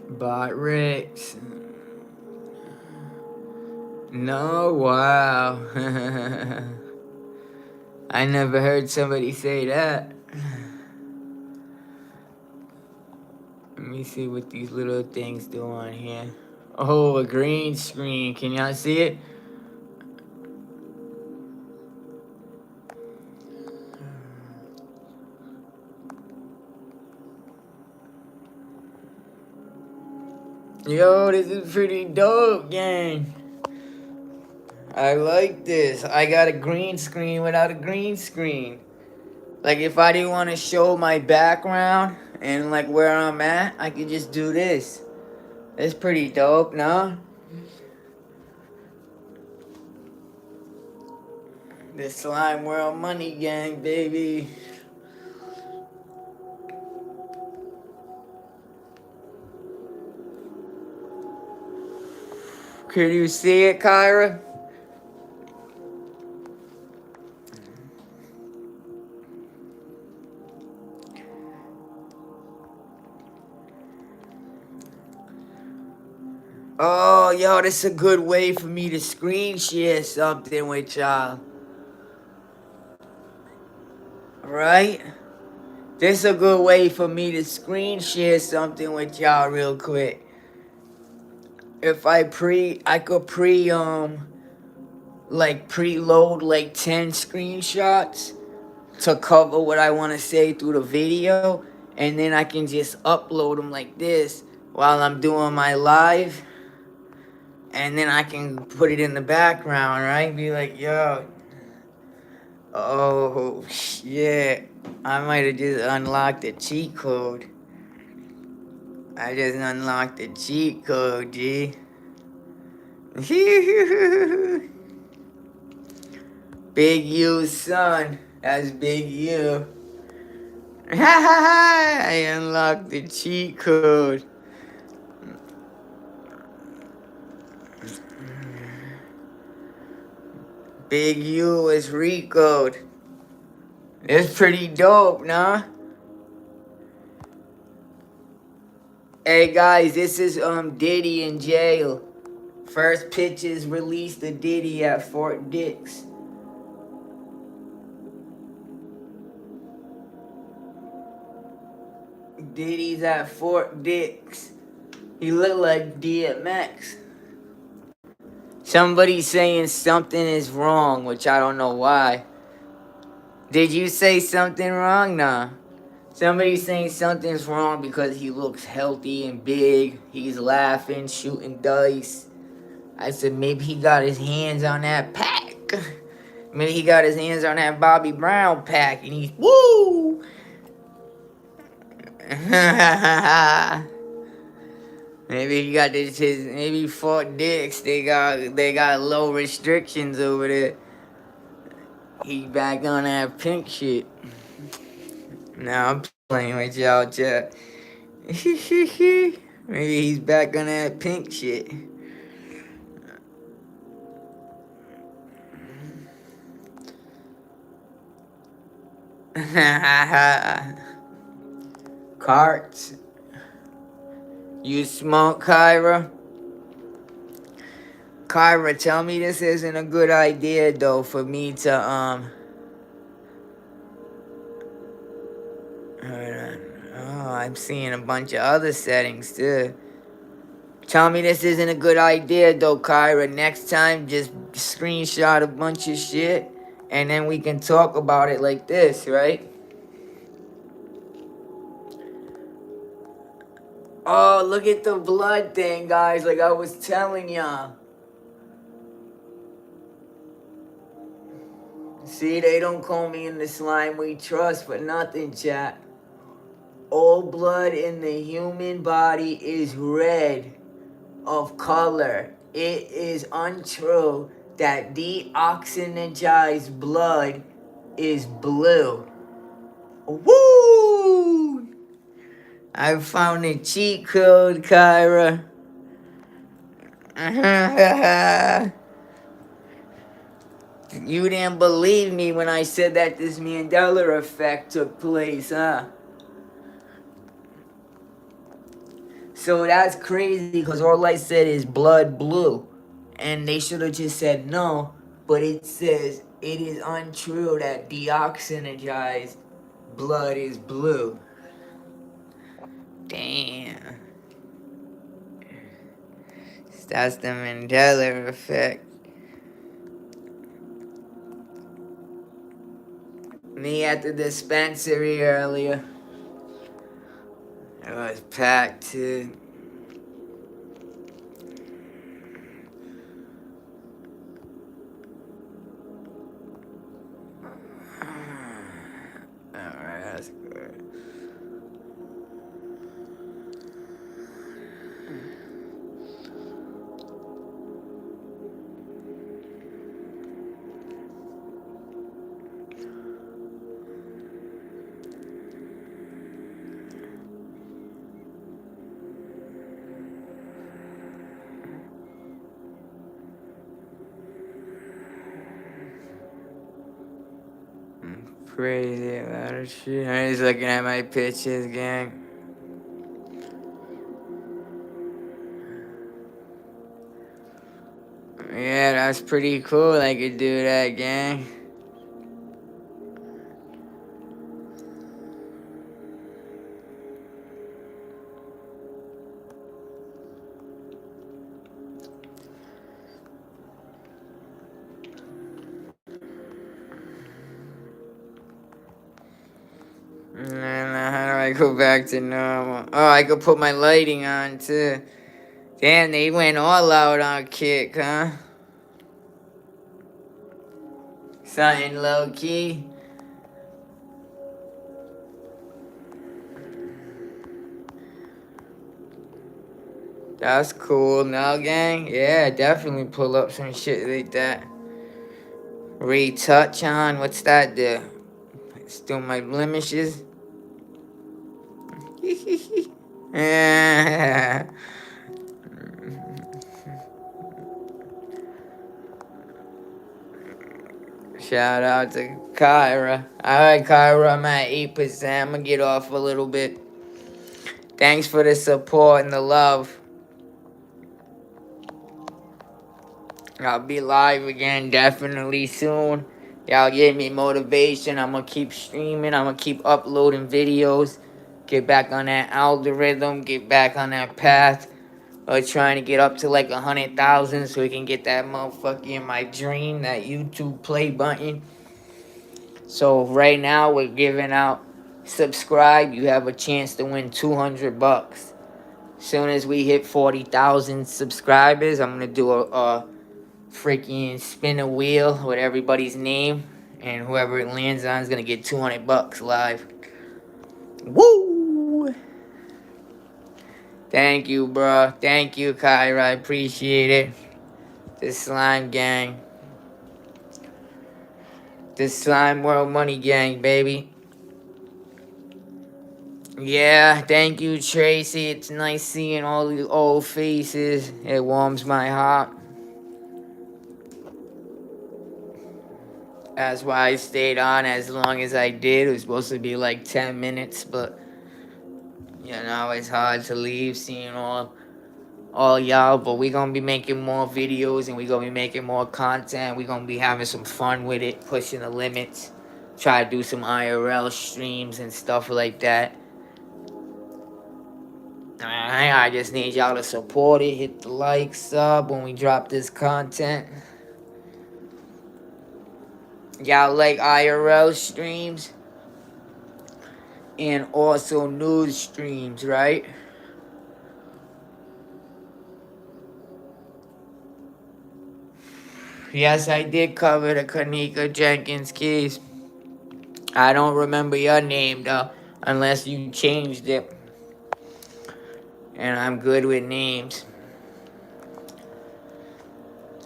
Bot Rex. No, wow. I never heard somebody say that. Let me see what these little things do on here. Oh, a green screen. Can y'all see it? Yo, this is pretty dope, gang. I like this. I got a green screen without a green screen. Like, if I didn't want to show my background and, like, where I'm at, I could just do this. It's pretty dope, no? The Slime World Money Gang, baby. Can you see it, Kyra? Oh, yo, this is a good way for me to screen share something with y'all. Right? This is a good way for me to screen share something with y'all real quick. If I could preload like 10 screenshots to cover what I want to say through the video, and then I can just upload them like this while I'm doing my live, and then I can put it in the background, right? Be like, yo, oh shit, I might have just unlocked the cheat code. I just unlocked the cheat code, G. Big U, son. That's Big U. I unlocked the cheat code. Big U is Recode. It's pretty dope, nah? Hey guys, this is Diddy in jail. First pitches released the Diddy at Fort Dix. Diddy's at Fort Dix. He look like DMX. Somebody's saying something is wrong, which I don't know why. Did you say something wrong? Nah. Somebody's saying something's wrong because he looks healthy and big. He's laughing, shooting dice. I said maybe he got his hands on that pack. Maybe he got his hands on that Bobby Brown pack and he's woo. Maybe he got maybe Fort Dix. They got low restrictions over there. He back on that pink shit. Nah, I'm playing with y'all, chat. Maybe he's back on that pink shit. Carts. You smoke, Kyra? Kyra, tell me this isn't a good idea, though, for me to, hold on. Oh, I'm seeing a bunch of other settings, too. Tell me this isn't a good idea, though, Kyra. Next time, just screenshot a bunch of shit, and then we can talk about it like this, right? Oh, look at the blood thing, guys, like I was telling y'all. See, they don't call me in the slime we trust for nothing, chat. All blood in the human body is red of color. It is untrue that deoxygenized blood is blue. Woo! I found a cheat code, Kyra. You didn't believe me when I said that this Mandela effect took place, huh? So that's crazy because all I said is blood blue. And they should have just said no. But it says it is untrue that deoxygenized blood is blue. Damn. That's the Mandela effect. Me at the dispensary earlier. It was packed too. Alright, that's good. Crazy a lot of shit. I'm just looking at my pictures, gang. Yeah, that's pretty cool. I could do that, gang. And how do I go back to normal? Oh, I could put my lighting on too. Damn, they went all out on Kick, huh? Something low key. That's cool. Now, gang, yeah, definitely pull up some shit like that. Retouch on. What's that do? Still my blemishes. Yeah. Shout out to Kyra. Alright, Kyra, I'm at 8%. I'm gonna get off a little bit. Thanks for the support and the love. I'll be live again definitely soon. Y'all give me motivation. I'm gonna keep streaming. I'm gonna keep uploading videos. Get back on that algorithm. Get back on that path. We're trying to get up to like 100,000 so we can get that motherfucker in my dream, that YouTube play button. So right now we're giving out subscribe. You have a chance to win $200. Soon as we hit 40,000 subscribers, I'm gonna do a freaking spin a wheel with everybody's name, and whoever it lands on is gonna get $200 live. Woo! Thank you, bro. Thank you, Kyra. I appreciate it. The slime gang. The slime world money gang, baby. Yeah, thank you, Tracy. It's nice seeing all the old faces. It warms my heart. That's why I stayed on as long as I did. It was supposed to be like 10 minutes, but You know, it's hard to leave seeing all y'all, but we gonna be making more videos and we gonna be making more content. We gonna be having some fun with it, pushing the limits, try to do some IRL streams and stuff like that. Alright, I just need y'all to support it, hit the like, sub when we drop this content. Y'all like IRL streams and also news streams, right? Yes, I did cover the Kanika Jenkins case. I don't remember your name though, unless you changed it. And I'm good with names.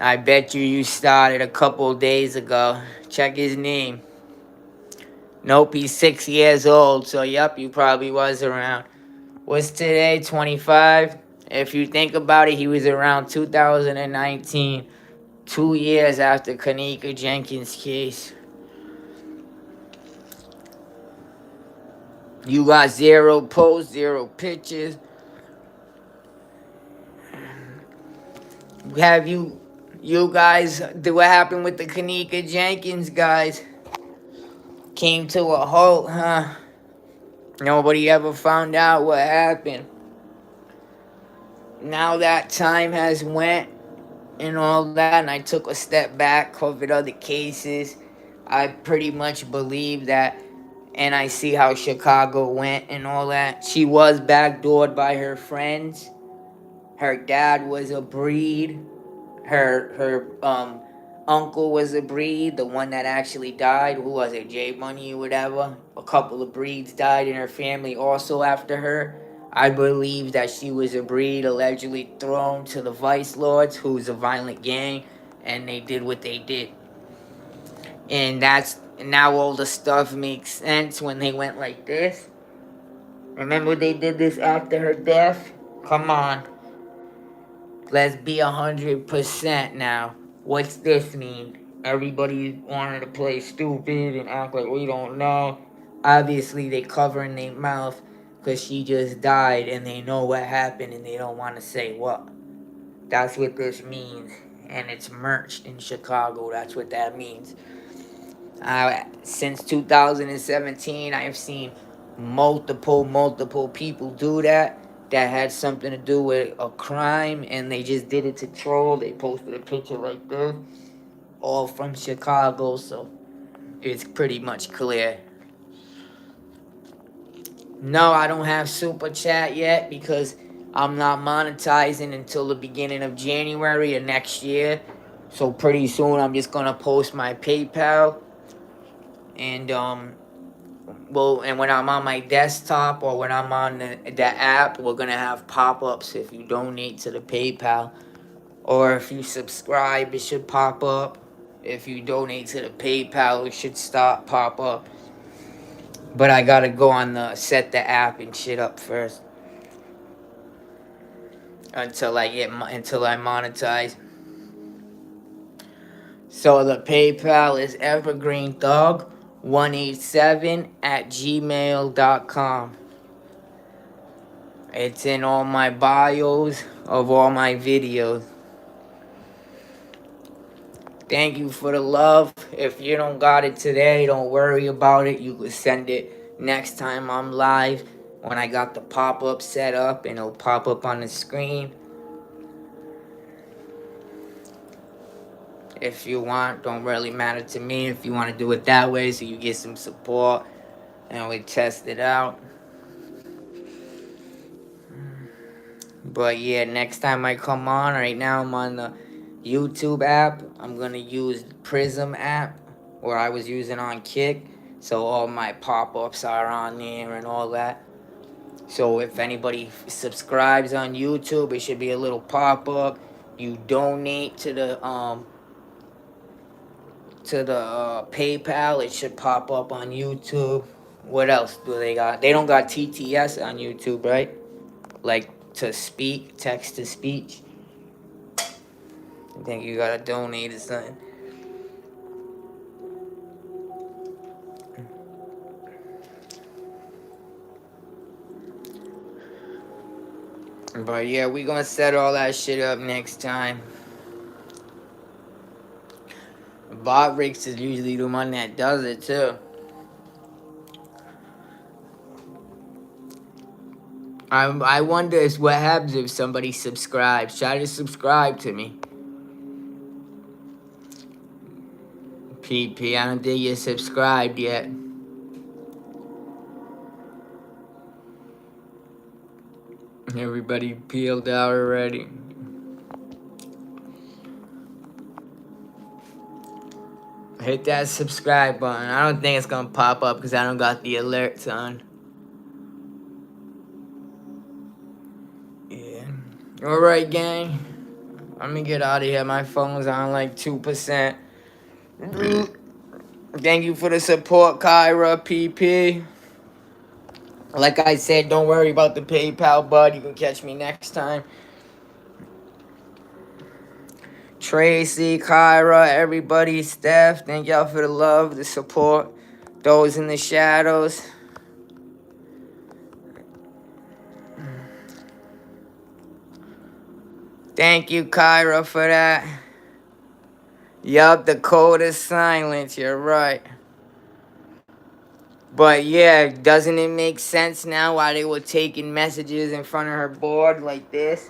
I bet you started a couple days ago. Check his name. Nope, he's 6 years old, so yep, you probably was around. What's today, 25? If you think about it, he was around 2019, 2 years after Kanika Jenkins' case. You got 0 posts, 0 pictures. Have you guys, what happened with the Kanika Jenkins guys? Came to a halt, huh? Nobody ever found out what happened. Now that time has went and all that, and I took a step back, covered other cases. I pretty much believe that, and I see how Chicago went and all that. She was backdoored by her friends. Her dad was a breed. Her uncle was a breed, the one that actually died. Who was it? J Money or whatever. A couple of breeds died in her family also after her. I believe that she was a breed allegedly thrown to the Vice Lords, who's a violent gang, and they did what they did. And that's now all the stuff makes sense when they went like this. Remember they did this after her death? Come on. Let's be 100% now. What's this mean? Everybody wanted to play stupid and act like we don't know. Obviously, they covering their mouth because she just died and they know what happened and they don't want to say what. That's what this means. And it's merged in Chicago. That's what that means. Since 2017, I have seen multiple people do that had something to do with a crime, and they just did it to troll. They posted a picture like this, all from Chicago, so it's pretty much clear. No, I don't have Super Chat yet because I'm not monetizing until the beginning of January of next year. So pretty soon I'm just gonna post my PayPal, and well, and when I'm on my desktop or when I'm on the app, we're gonna have pop-ups if you donate to the PayPal, or if you subscribe, it should pop up. If you donate to the PayPal, it should stop pop up. But I gotta go on the set the app and shit up first until I monetize. So the PayPal is evergreenthug187@gmail.com. It's in all my bios of all my videos. Thank you for the love. If you don't got it today, don't worry about it. You can send it next time I'm live when I got the pop-up set up and it'll pop up on the screen. If you want, don't really matter to me. If you want to do it that way so you get some support and we test it out. But yeah, next time I come on, right now I'm on the YouTube app. I'm going to use Prism app, where I was using on Kick. So all my pop-ups are on there and all that. So if anybody subscribes on YouTube, it should be a little pop-up. You donate to the PayPal, it should pop up on YouTube. What else do they got? They don't got TTS on YouTube, right? Like to speak, text to speech. I think you gotta donate or something. But yeah, we gonna set all that shit up next time. Bot Ricks is usually the one that does it too. I wonder is what happens if somebody subscribes. Try to subscribe to me. PP, I don't think you're subscribed yet. Everybody peeled out already. Hit that subscribe button. I don't think it's gonna pop up because I don't got the alerts on. Yeah. Alright, gang. Let me get out of here. My phone's on like 2%. Thank you for the support, Kyra, PP. Like I said, don't worry about the PayPal, bud. You can catch me next time. Tracy, Kyra, everybody, Steph, thank y'all for the love, the support. Those in the shadows. Thank you, Kyra, for that. Yup, the code is silence. You're right. But yeah, doesn't it make sense now why they were taking messages in front of her board like this?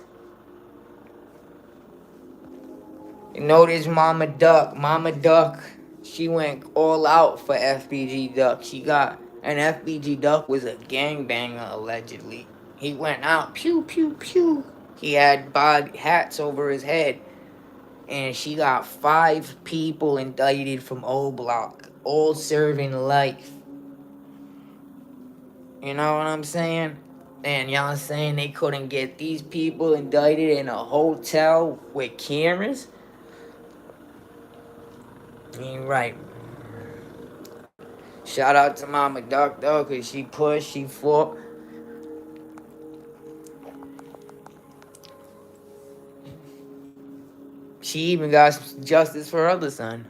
You notice Mama Duck. Mama Duck, she went all out for FBG Duck. She got, and FBG Duck was a gangbanger allegedly. He went out, pew, pew, pew. He had body hats over his head. And she got 5 people indicted from O Block, all serving life. You know what I'm saying? And y'all saying they couldn't get these people indicted in a hotel with cameras? You ain't right. Shout out to Mama Duck though, cause she pushed, she fought. She even got justice for her other son,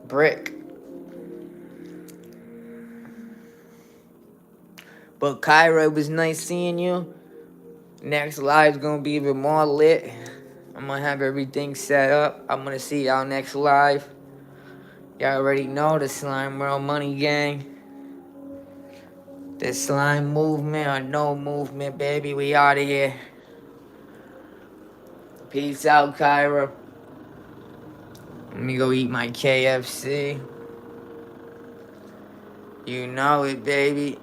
Brick. But Kyra, it was nice seeing you. Next live's gonna be even more lit. I'm gonna have everything set up. I'm gonna see y'all next live. Y'all already know the Slime World Money Gang. The slime movement or no movement, baby. We out of here. Peace out, Kyra. Let me go eat my KFC. You know it, baby.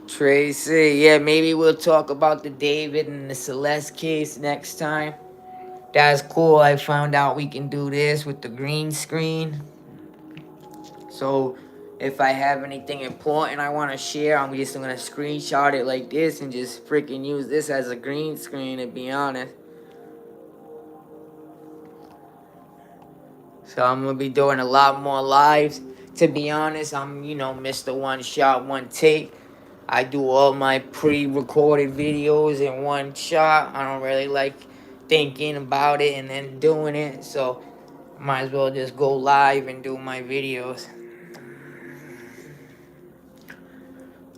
Tracy, yeah, maybe we'll talk about the David and the Celeste case next time. That's cool. I found out we can do this with the green screen. So if I have anything important I want to share, I'm just going to screenshot it like this and just freaking use this as a green screen, to be honest. So I'm going to be doing a lot more lives. To be honest, I'm, Mr. One Shot, One Take. I do all my pre-recorded videos in one shot. I don't really like thinking about it and then doing it. So might as well just go live and do my videos.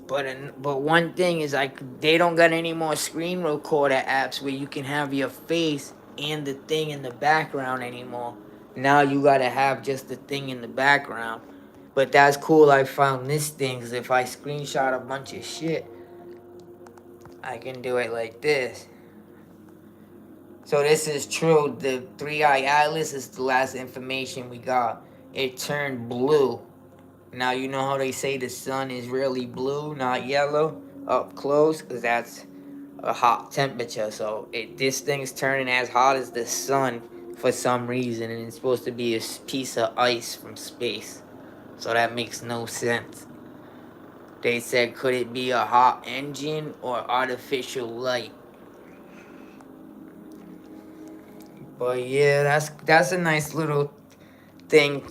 But one thing is, they don't got any more screen recorder apps where you can have your face and the thing in the background anymore. Now you gotta have just the thing in the background. But that's cool. I found this thing, because if I screenshot a bunch of shit, I can do it like this. So this is true. The 3-Eye Atlas is the last information we got. It turned blue. Now, you know how they say the sun is really blue, not yellow, up close? Because that's a hot temperature. So this thing's turning as hot as the sun for some reason. And it's supposed to be a piece of ice from space. So that makes no sense. They said, could it be a hot engine or artificial light? But yeah, that's a nice little thing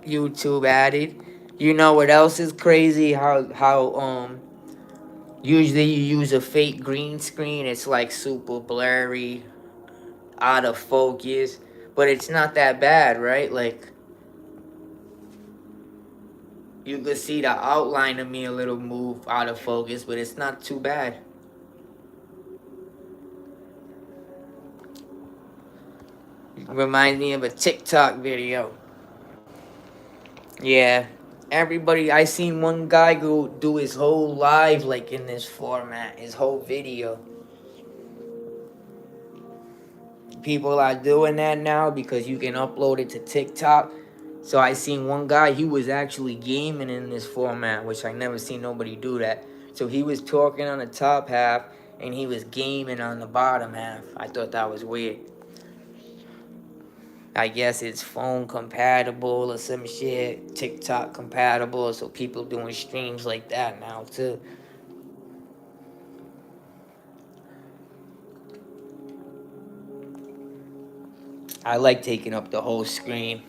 YouTube added. You know what else is crazy? How usually you use a fake green screen. It's like super blurry, out of focus, but it's not that bad, right? Like, You could see the outline of me a little move out of focus, but it's not too bad. Reminds me of a TikTok video. Yeah. Everybody, I seen one guy go do his whole live like in this format, his whole video. People are doing that now because you can upload it to TikTok. So I seen one guy, he was actually gaming in this format, which I never seen nobody do that. So he was talking on the top half and he was gaming on the bottom half. I thought that was weird. I guess it's phone compatible or some shit, TikTok compatible, so people doing streams like that now too. I like taking up the whole screen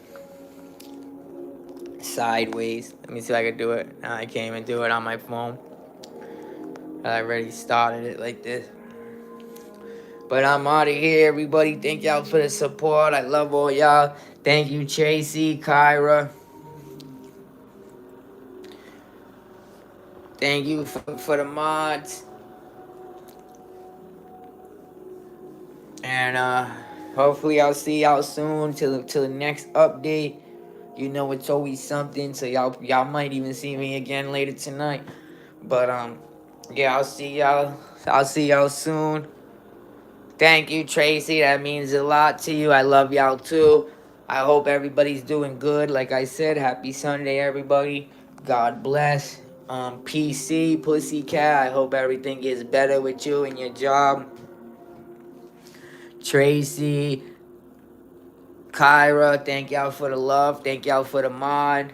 sideways. Let me see if I can do it. Nah, I can't even do it on my phone. I already started it like this. But I'm out of here, everybody. Thank y'all for the support. I love all y'all. Thank you, Tracy, Kyra. Thank you for the mods. And hopefully I'll see y'all soon till the next update. You know it's always something, so y'all might even see me again later tonight. But yeah, I'll see y'all. I'll see y'all soon. Thank you, Tracy. That means a lot to you. I love y'all too. I hope everybody's doing good. Like I said, happy Sunday, everybody. God bless. PC, Pussycat. I hope everything gets better with you and your job. Tracy, Kyra, thank y'all for the love. Thank y'all for the mod.